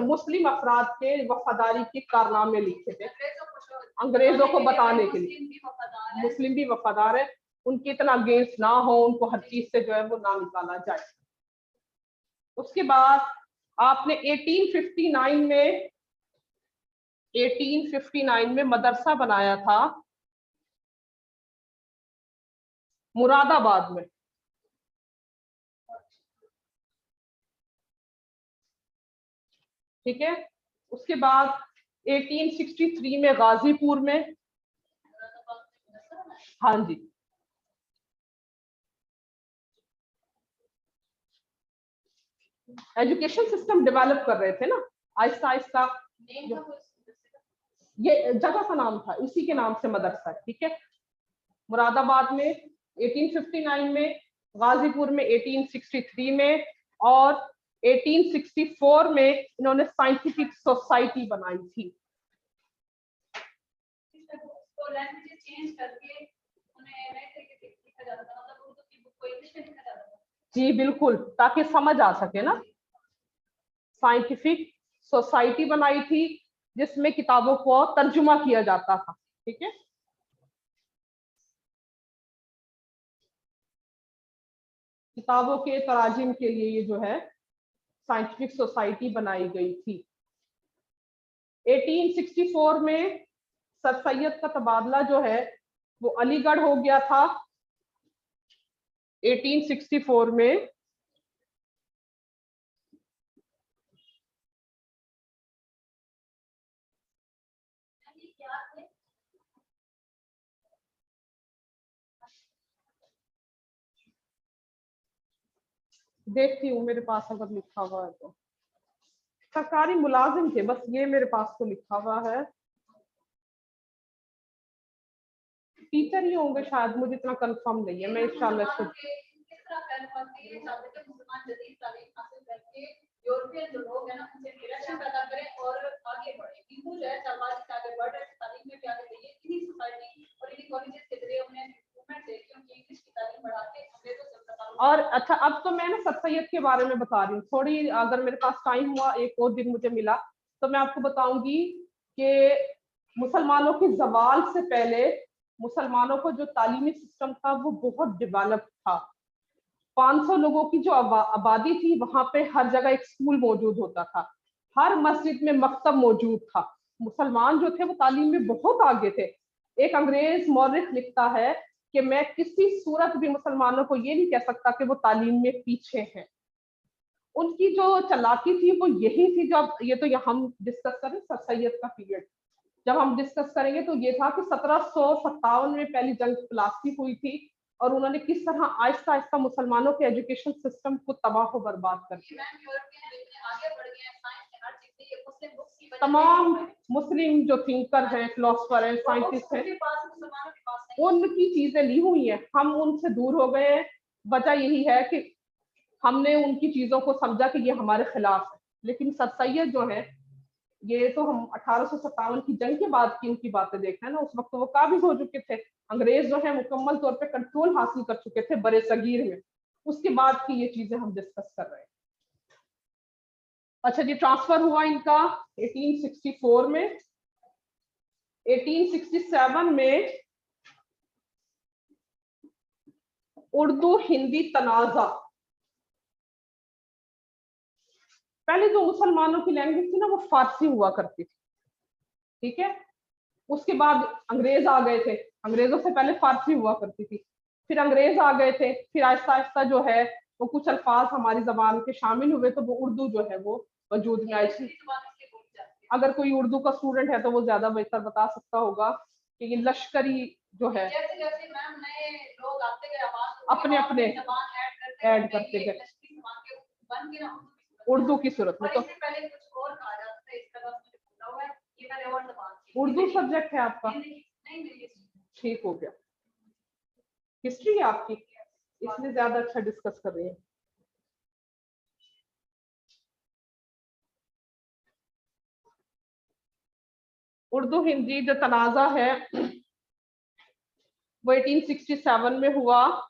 S1: मुस्लिम अफराद के वफादारी के कारनामे लिखे थे अंग्रेजों को बताने के लिए। मुस्लिम भी वफादार है, उनके इतना अगेंस्ट ना हो, उनको हर चीज से जो है वो ना निकाला जाए। उसके बाद आपने 1859 में मदरसा बनाया था मुरादाबाद में, ठीक है। उसके बाद 1863 में गाजीपुर में, हाँ जी। एजुकेशन सिस्टम डेवलप कर रहे थे ना आहिस्ता आहिस्ता। ये जगह का नाम था, इसी के नाम से मदरसा, ठीक है। मुरादाबाद में 1859 में, गाजीपुर में 1863 में, और 1864 में इन्होंने साइंटिफिक सोसाइटी बनाई थी। जी बिल्कुल, ताकि समझ आ सके ना। साइंटिफिक सोसाइटी बनाई थी जिसमें किताबों को तर्जुमा किया जाता था, ठीक है। किताबों के तराजिम के लिए ये जो है साइंटिफिक सोसाइटी बनाई गई थी। 1864 में सर सैयद का तबादला जो है वो अलीगढ़ हो गया था। 1864 में देखती हूँ मेरे पास अगर लिखा हुआ है तो। सरकारी मुलाजिम थे, बस ये मेरे पास तो लिखा हुआ है। टीचर ही होंगे शायद, मुझे इतना कंफर्म नहीं है। मैं इंशाल्लाह यूरोपियन जो लोग हैं ना उनसे रिलेशन पैदा करें और आगे बढ़े। हिंदू जो है चाहवाज से आगे बढ़ रहे हैं, तालीम में भी आगे बढ़े। इन्हीं सोसाइटी और इन्हीं कॉलेजेस के जरिए उन्हें इम्प्रूवमेंट है क्योंकि इंग्लिश की तालीम बढ़ा के अंग्रेजों से और अच्छा। अब तो मैं ना सर सैयद के बारे में बता रही हूँ थोड़ी, अगर मेरे पास टाइम हुआ, एक और दिन मुझे मिला तो मैं आपको बताऊंगी कि मुसलमानों की जवाल से पहले मुसलमानों को जो तालीमी सिस्टम था वो बहुत डेवलप था। 500 लोगों की जो आबादी थी वहां पे हर जगह एक स्कूल मौजूद होता था, हर मस्जिद में मकतब मौजूद था। मुसलमान जो थे वो तालीम में बहुत आगे थे। एक अंग्रेज मौरिख लिखता है कि मैं किसी सूरत भी मुसलमानों को ये नहीं कह सकता कि वो तालीम में पीछे हैं। उनकी जो चालाकी थी वो यही थी, जो अब ये तो हम डिस्कस करें सर सैयद का पीरियड जब हम डिस्कस करेंगे तो ये था कि 1757 में पहली जंग प्लासी हुई थी और उन्होंने किस तरह आहिस्ता आहिस्ता मुसलमानों के एजुकेशन सिस्टम को तबाह बर्बाद कर दिया। तमाम मुस्लिम जो थिंकर हैं, फिलोसफर हैं, साइंटिस्ट हैं, उनकी चीजें ली हुई हैं। हम उनसे दूर हो गए हैं। वजह यही है कि हमने उनकी चीजों को समझा कि ये हमारे खिलाफ है। लेकिन सर सैयद जो है, ये तो हम 1857 की जंग के बाद की उनकी बातें देख रहे हैं ना, उस वक्त तो वो काबिज हो चुके थे, अंग्रेज जो है मुकम्मल तौर पे कंट्रोल हासिल कर चुके थे बड़े सगीर में, उसके बाद की ये चीजें हम डिस्कस कर रहे हैं। अच्छा जी, ट्रांसफर हुआ इनका 1864 में। 1867 में उर्दू हिंदी तनाजा, पहले जो मुसलमानों की लैंग्वेज थी ना वो फारसी हुआ करती थी, ठीक है, उसके बाद अंग्रेज आ गए थे, अंग्रेजों से पहले फारसी हुआ करती थी, फिर अंग्रेज आ गए थे, फिर आहिस्ता आहिस्ता जो है वो कुछ अल्फाज हमारी जबान के शामिल हुए, तो वो उर्दू जो है वो वजूद में आई। अगर कोई उर्दू का स्टूडेंट है तो वो ज्यादा बेहतर बता सकता होगा कि ये लश्करी जो है
S5: जैसे मैम नए लोग आते गए,
S1: अपने अपने ऐड करते गए उर्दू की सूरत में। तो
S5: पहले कुछ और कहा जाता था, इसका नाम मुझे भूला हुआ है, ये मैंने और जबान की।
S1: उर्दू सब्जेक्ट है आपका?
S5: नहीं,
S1: ठीक हो गया, हिस्ट्री है आपकी, इसलिए ज्यादा अच्छा डिस्कस कर रही है। उर्दू हिंदी जो तनाजा है वो 1867 में हुआ।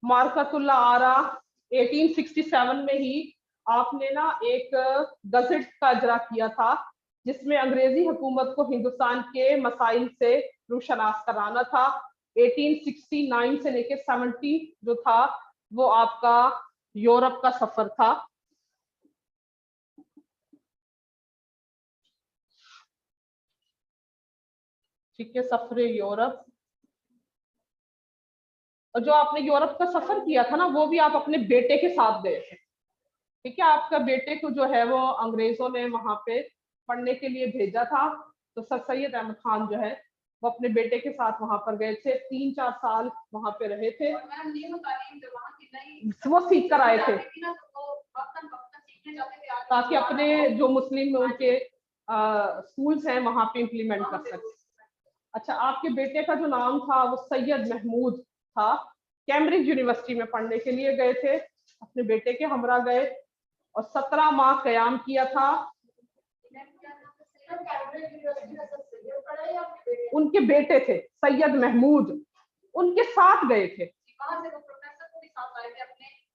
S1: मार्कतुल्ला आरा 1867 में ही आपने ना एक गजट का इजरा किया था, जिसमें अंग्रेजी हुकूमत को हिंदुस्तान के मसाइल से रूशनास कराना था। 1869 से लेकर 70 जो था वो आपका यूरोप का सफर था। ठीक है, सफर यूरोप। और जो आपने यूरोप का सफर किया था ना वो भी आप अपने बेटे के साथ गए थे, ठीक है, आपका बेटे को जो है वो अंग्रेजों ने वहां पे पढ़ने के लिए भेजा था। तो सर सैयद अहमद खान जो है वो अपने बेटे के साथ वहां पर गए थे, 3-4 साल वहां पे रहे थे, वो सीख कर आए थे ताकि अपने जो मुस्लिम उनके स्कूल्स हैं वहां पे इम्प्लीमेंट कर सके। अच्छा, आपके बेटे का जो नाम था वो सैयद महमूद था। कैम्ब्रिज यूनिवर्सिटी में पढ़ने के लिए गए थे, अपने बेटे के हमरा गए और 17 माह कयाम किया था। उनके बेटे थे सैयद महमूद, उनके साथ गए थे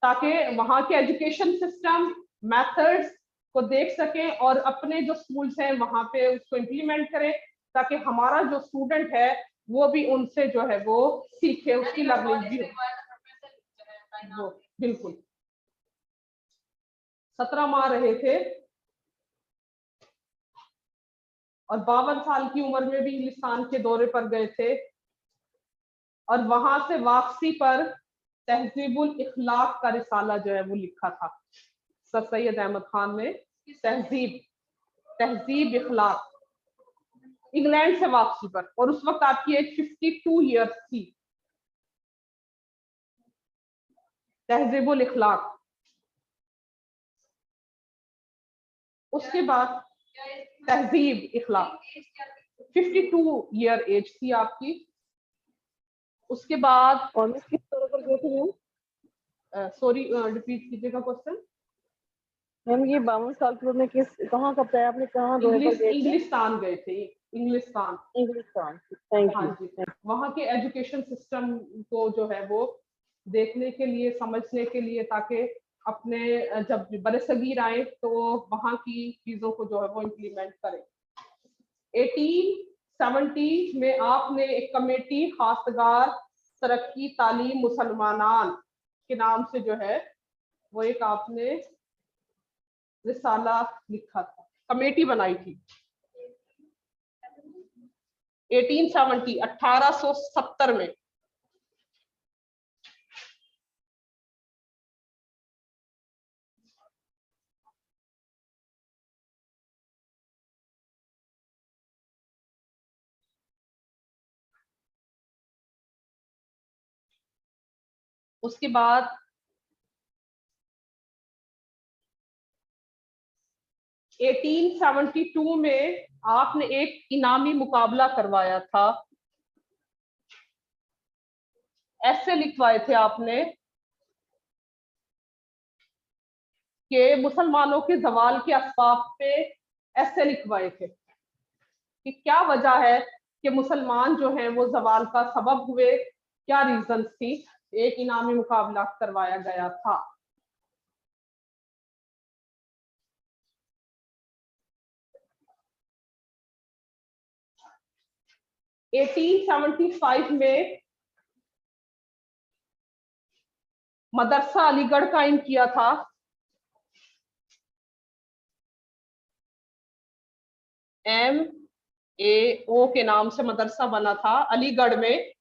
S1: ताकि वहां के एजुकेशन सिस्टम मेथड्स को देख सकें और अपने जो स्कूल्स हैं वहां पे उसको इम्प्लीमेंट करें, ताकि हमारा जो स्टूडेंट है वो भी उनसे जो है वो सीखे, उसकी लर्निंग भी हो। बिल्कुल 17 माह रहे थे और 52 साल की उम्र में भी इंग्लिस्तान के दौरे पर गए थे और वहां से वापसी पर तहजीबुल इखलाक का रिसाला जो है वो लिखा था सर सैयद अहमद खान ने। तहजीब इखलाक, इंग्लैंड से वापसी पर, और उस वक्त आपकी एज 52 ईयर्स थी। तहजीबुल इखलाक, उसके बाद तहजीब इखलाक 52 ईयर एज थी आपकी। उसके बाद सॉरी रिपीट कीजिएगा क्वेश्चन
S3: मैम। ये 52 साल की उम्र में किस कहाँ का बताया आपने, कहाँ दौरे पर गए थे?
S1: इंग्लिस्तान गए थे, इंग्लिस्तान।
S3: थैंक
S1: हाँ
S3: यू।
S1: जी, वहाँ के एजुकेशन सिस्टम को जो है वो देखने के लिए, समझने के लिए, ताकि अपने जब बरसगीर आए तो वहाँ की चीजों को जो है वो इम्प्लीमेंट करें। 1870 में आपने एक कमेटी खासगार तरक्की तालीम मुसलमानान के नाम से जो है वो एक आपने रिसाला लिखा था, कमेटी बनाई थी 1870 में। उसके बाद 1872 में आपने एक इनामी मुकाबला करवाया था, ऐसे लिखवाए थे आपने कि मुसलमानों के जवाल के असबाब पे ऐसे लिखवाए थे कि क्या वजह है कि मुसलमान जो हैं वो जवाल का सबब हुए, क्या रीजंस थी। एक इनामी मुकाबला करवाया गया था। (1875) में मदरसा अलीगढ़ कायम किया था। MAO के नाम से मदरसा बना था अलीगढ़ में,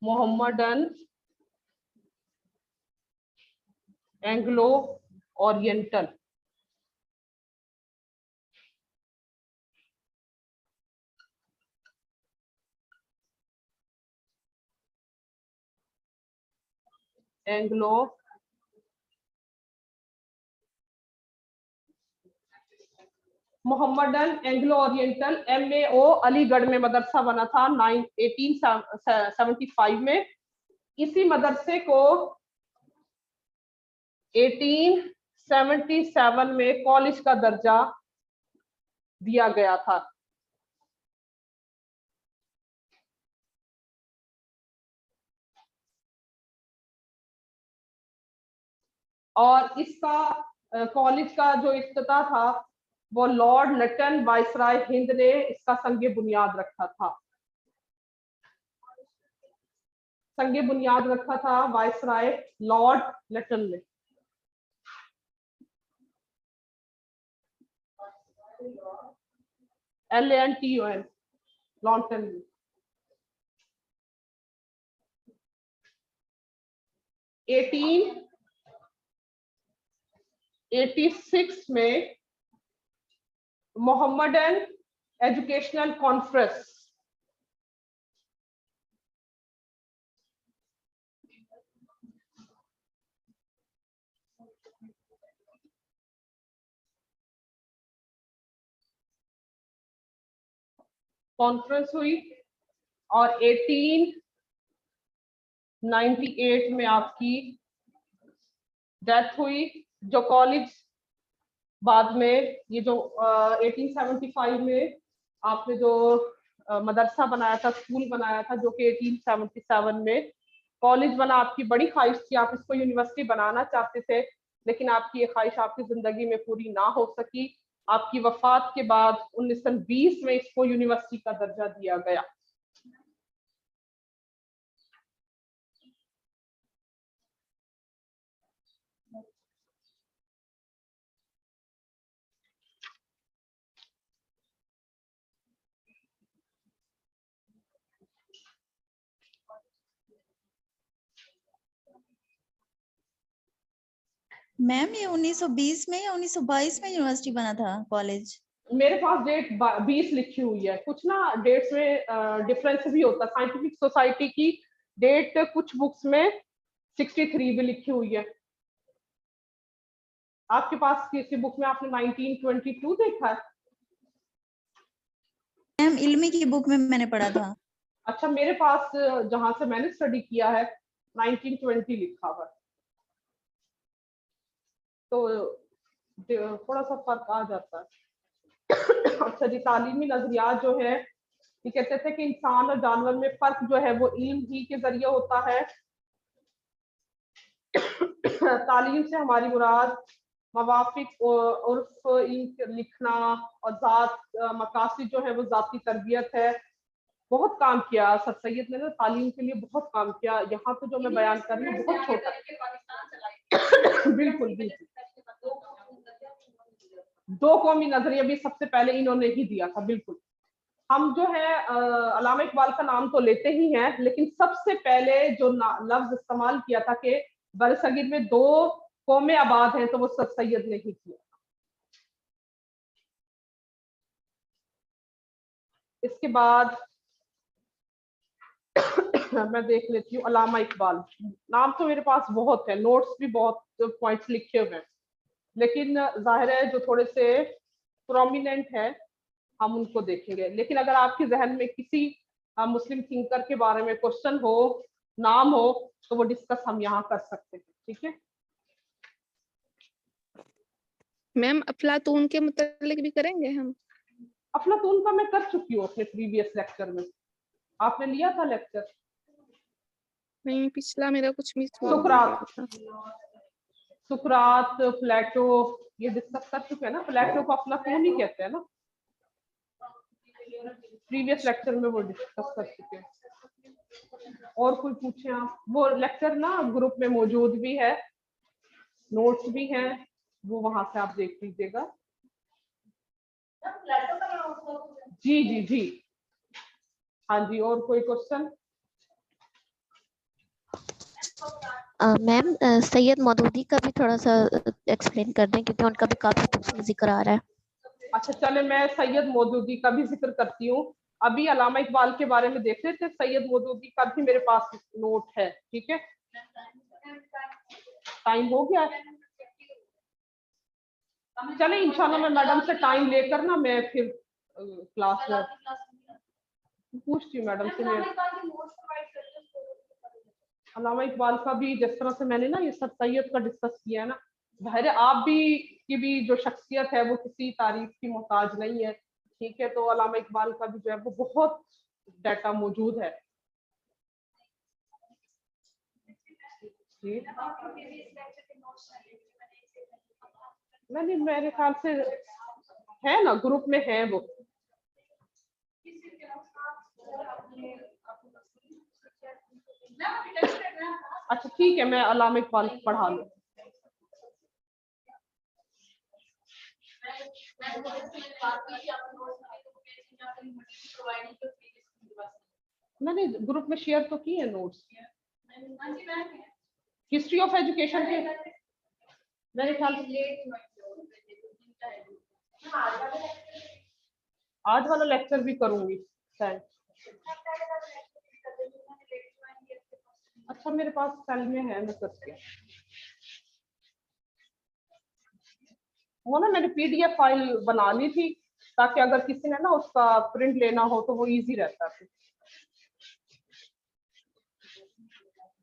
S1: Mohammedan Anglo oriental. Anglo Mohammedan Anglo oriental MAO Aligarh में मदरसा बना था 1875 में। इसी मदरसे को 1877 में कॉलेज का दर्जा दिया गया था। और इसका कॉलेज का जो इफ्तिताह था वो लॉर्ड लटन वाइसराय हिंद ने इसका संगे बुनियाद रखा था। संगे बुनियाद रखा था वाइसराय लॉर्ड लटन ने। LANTON लॉन्टन। 1886 में मोहम्मदन एजुकेशनल कॉन्फ्रेंस हुई और 1898 में आपकी डेथ हुई। जो कॉलेज बाद में ये जो 1875 में आपने जो मदरसा बनाया था, स्कूल बनाया था, जो कि 1877 में कॉलेज बना। आपकी बड़ी ख्वाहिश थी, आप इसको यूनिवर्सिटी बनाना चाहते थे, लेकिन आपकी ये ख्वाहिश आपकी जिंदगी में पूरी ना हो सकी। आपकी वफात के बाद 1920 में इसको यूनिवर्सिटी का दर्जा दिया गया।
S6: मैम ये 1920 में या 1922 में यूनिवर्सिटी बना था कॉलेज?
S1: मेरे पास डेट 20 लिखी हुई है। कुछ ना डेट्स में डिफरेंस भी होता है। साइंटिफिक सोसाइटी की डेट कुछ बुक्स में 63 भी लिखी हुई है। आपके पास किसी बुक में आपने 1922 देखा है?
S6: मैम इल्मी की बुक में मैंने पढ़ा था।
S1: अच्छा, मेरे पास जहां से मैंने स्टडी किया है 1920 लिखा हुआ है, तो थोड़ा सा फर्क आ जाता है। अच्छा जी, तालीमी नजरियात जो है ये कहते थे कि इंसान और जानवर में फर्क जो है वो इल्म ही के जरिए होता है। तालीम से हमारी मुराद मवाफिक उर्फ लिखना और जात मकासद जो है वो जाती तरबियत है। बहुत काम किया सर सैयद ने ना, तालीम के लिए बहुत काम किया। यहाँ पे जो मैं बयान कर रही हूँ बहुत छोटा बिल्कुल बिल्कुल। 2 कौमी नजरिया भी सबसे पहले इन्होंने ही दिया था। बिल्कुल, हम जो है अल्लामा इकबाल का नाम तो लेते ही हैं, लेकिन सबसे पहले जो लफ्ज इस्तेमाल किया था कि बरसगीर में 2 कौमें आबाद हैं, तो वो सर सैयद ने ही किया। इसके बाद मैं देख लेती हूँ अल्लामा इकबाल। नाम तो मेरे पास बहुत है, नोट्स भी बहुत पॉइंट्स लिखे हुए हैं, लेकिन जाहिर है जो थोड़े से प्रोमिनेंट है हम उनको देखेंगे। लेकिन अगर आपके जहन में किसी मुस्लिम थिंकर के बारे में क्वेश्चन हो, नाम हो, तो वो डिस्कस हम यहाँ कर सकते हैं। ठीक है।
S4: मैम अफलातून के मुतालिक भी करेंगे हम?
S1: अफलातून का मैं कर चुकी हूँ अपने प्रीवियस लेक्चर में, आपने लिया था लेक्चर।
S4: नहीं, पिछला मेरा कुछ मिस हुआ
S1: सुकरात,
S4: था।
S1: सुकरात, प्लेटो, ये डिस्कस कर चुके हैं ना। प्लेटो को अफलातून ही कहते हैं ना, प्रीवियस लेक्चर में वो डिस्कस कर चुके हैं। और कोई पूछे आप, वो लेक्चर ना ग्रुप में मौजूद भी है, नोट्स भी हैं, वो वहां से आप देख लीजिएगा। जी जी जी, हाँ जी। और कोई क्वेश्चन?
S7: मैम सैयद मौदूदी का भी थोड़ा सा एक्सप्लेन कर दें, क्योंकि उनका भी काफी बुक्स में जिक्र आ रहा है।
S1: अच्छा चले, मैं सैयद मौदूदी का भी जिक्र करती हूँ। अभी अलामा इकबाल के बारे में देख रहे थे, सैयद मौदूदी का भी मेरे पास नोट है, ठीक है। टाइम हो गया है, चले इंशाल्लाह मैं मैडम से टाइम लेकर ना मैं फिर क्लास में पूछती हूँ मैडम से। मैं अलामा इकबाल का भी जिस तरह से मैंने ना ये सर सैयद का डिस्कस किया है ना, जाहिर है आप भी की भी जो शख्सियत है वो किसी तारीफ की मोहताज नहीं है, ठीक है। तो अलामा इकबाल का भी जो है वो बहुत डाटा मौजूद है। नहीं, मेरे ख्याल से है ना, ग्रुप में है वो। अच्छा ठीक है, मैं अलामा इकबाल पढ़ा लूँ। मैंने ग्रुप में शेयर तो की है नोट्स। हिस्ट्री ऑफ एजुकेशन के मेरे ख्याल आज वाला लेक्चर भी करूंगी शायद। अच्छा मेरे पास सेल में है, मैं करती हूँ वो ना, मैंने पीडीएफ फाइल बना ली थी ताकि अगर किसी ने ना उसका प्रिंट लेना हो तो वो इजी रहता है।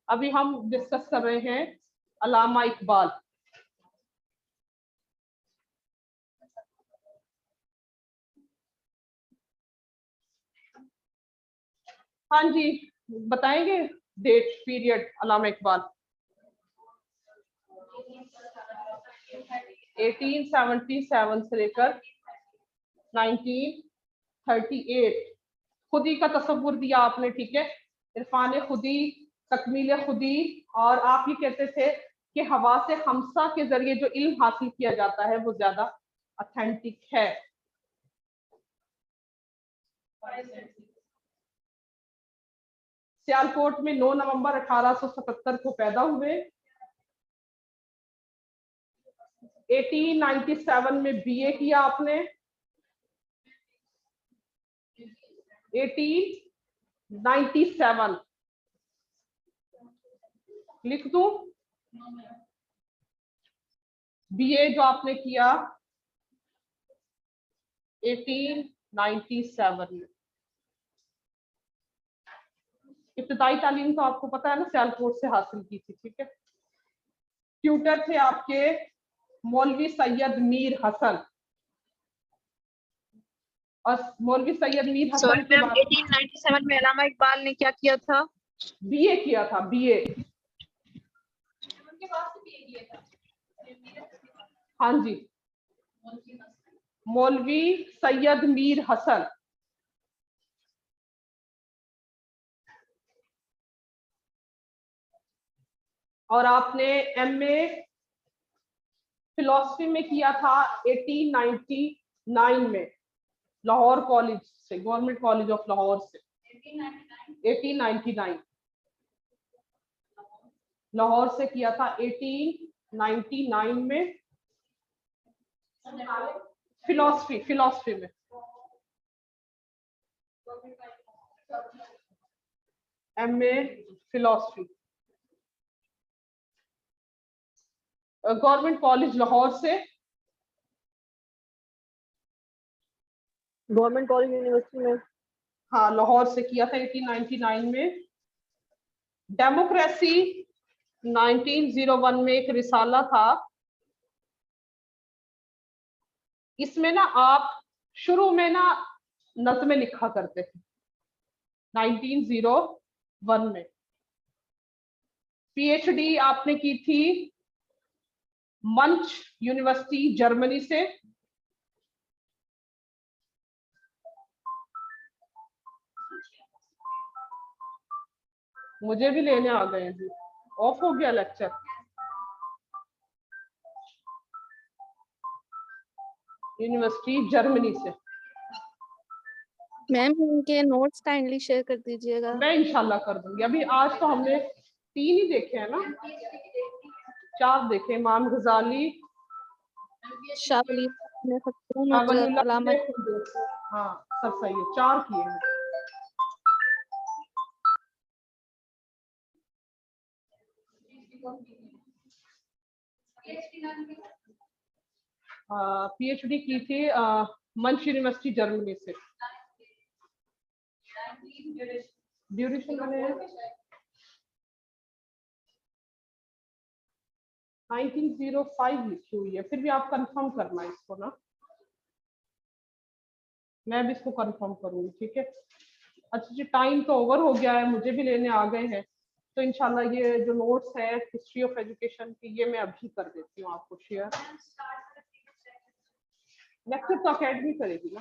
S1: अभी हम डिस्कस कर रहे हैं अलामा इकबाल। हाँ जी, बताएंगे डेट पीरियड अलामा इकबाल। 1877 से लेकर 1938 खुदी का तस्वुर दिया आपने, ठीक है। इरफान खुदी, तकमील खुदी, और आप ये कहते थे कि हवा से हमसा के जरिए जो इल्म हासिल किया जाता है वो ज्यादा ऑथेंटिक है। सियालकोट में 9 नवंबर 1877 को पैदा हुए। 1897 में बीए किया आपने। 1897 लिख दूं, बीए जो आपने किया 1897 में। इब्तदाई तालीम तो आपको पता है ना, सियालकोट से हासिल की थी, ठीक है। ट्यूटर थे आपके मौलवी सैयद मीर हसन, और मौलवी सैयद मीर हसन के बाद
S8: 1897 में अलामा इकबाल ने क्या किया था?
S1: बीए किया था, बीए। हाँ जी, मौलवी सैयद मीर हसन। और आपने एमए फिलॉसफी में किया था 1899 में लाहौर कॉलेज से, गवर्नमेंट कॉलेज ऑफ लाहौर से। 1899 लाहौर से किया था। 1899 में फिलॉसफी में। MA philosophy government college Lahore से।
S3: गवर्नमेंट कॉलेज यूनिवर्सिटी में,
S1: हाँ लाहौर से किया था 1899 में। डेमोक्रेसी 1901 में एक रिसाला था, इसमें ना आप शुरू में ना नज़्में लिखा करते थे 1901 में। पीएचडी आपने की थी मंच यूनिवर्सिटी जर्मनी से। मुझे भी लेने आ गए हैं, ऑफ हो गया लेक्चर। यूनिवर्सिटी जर्मनी से।
S4: मैम इनके नोट्स काइंडली शेयर कर दीजिएगा।
S1: मैं इंशाल्लाह कर दूंगी। अभी आज तो हमने 3 ही देखे हैं ना, 4 देखे, इमाम गजाली,
S4: शाह वली ने खतून
S1: शाह
S4: और
S1: वलीउल्लाह
S4: अलामा
S1: ने, हाँ सब सही है, 4 किए हैं। पीएचडी की थी मंच यूनिवर्सिटी जर्मनी से। ड्यूरेशन मैंने 1905 लिखी हुई है, फिर भी आप कंफर्म करना इसको ना, मैं भी इसको कंफर्म करूंगी, ठीक है। अच्छा जी, टाइम तो ओवर हो गया है, मुझे भी लेने आ गए हैं, तो इंशाल्लाह ये जो नोट्स है हिस्ट्री ऑफ एजुकेशन की, ये मैं अभी कर देती हूँ आपको शेयर। लेक्चर तो अकेडमी करेगी ना,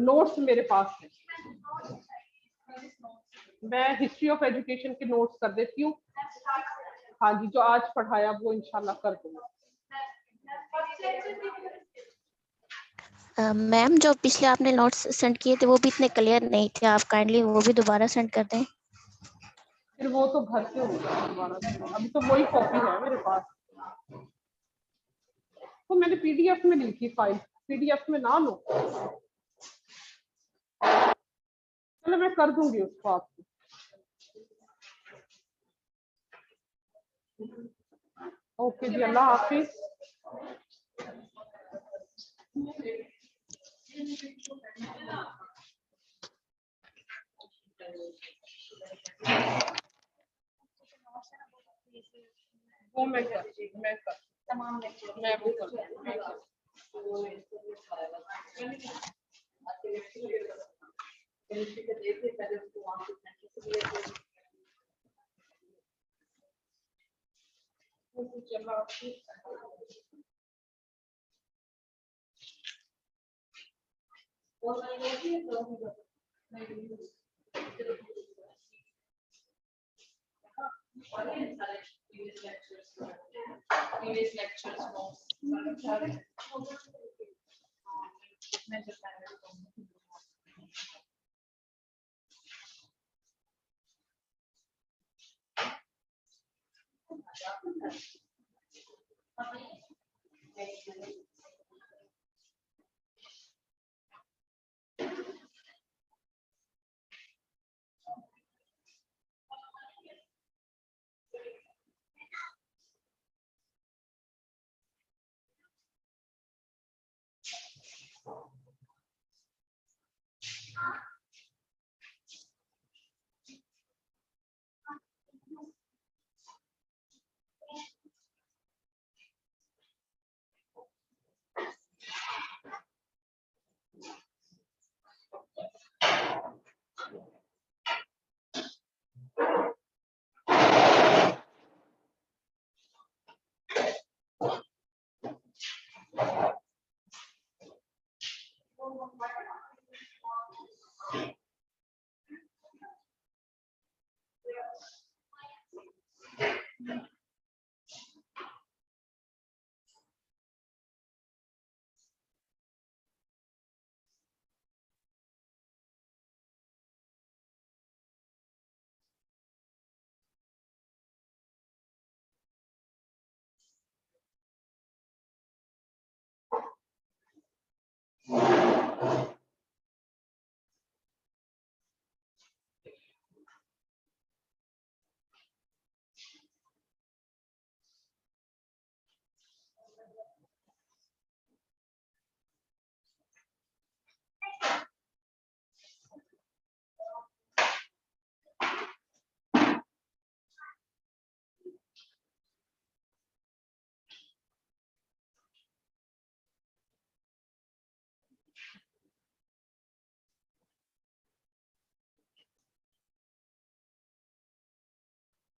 S1: नोट्स मेरे पास है, मैं हिस्ट्री ऑफ एजुकेशन के नोट्स कर देती हूँ। हाँ जी, जो आज पढ़ाया वो इंशाल्लाह कर दूंगा।
S7: मैम जो पिछले आपने नोट्स सेंड किए थे वो भी इतने क्लियर नहीं थे, आप काइंडली वो भी दोबारा सेंड कर दें।
S1: फिर वो तो घर से होगा दोबारा से, अभी तो वही कॉपी है मेरे पास, तो मैंने पीडीएफ में ली थी फाइल, पीडीएफ में ना लो, चलो मैं कर दूंगी उसको आपको। ओके जी, अल्लाह हाफिज। वो मैं वो previous lectures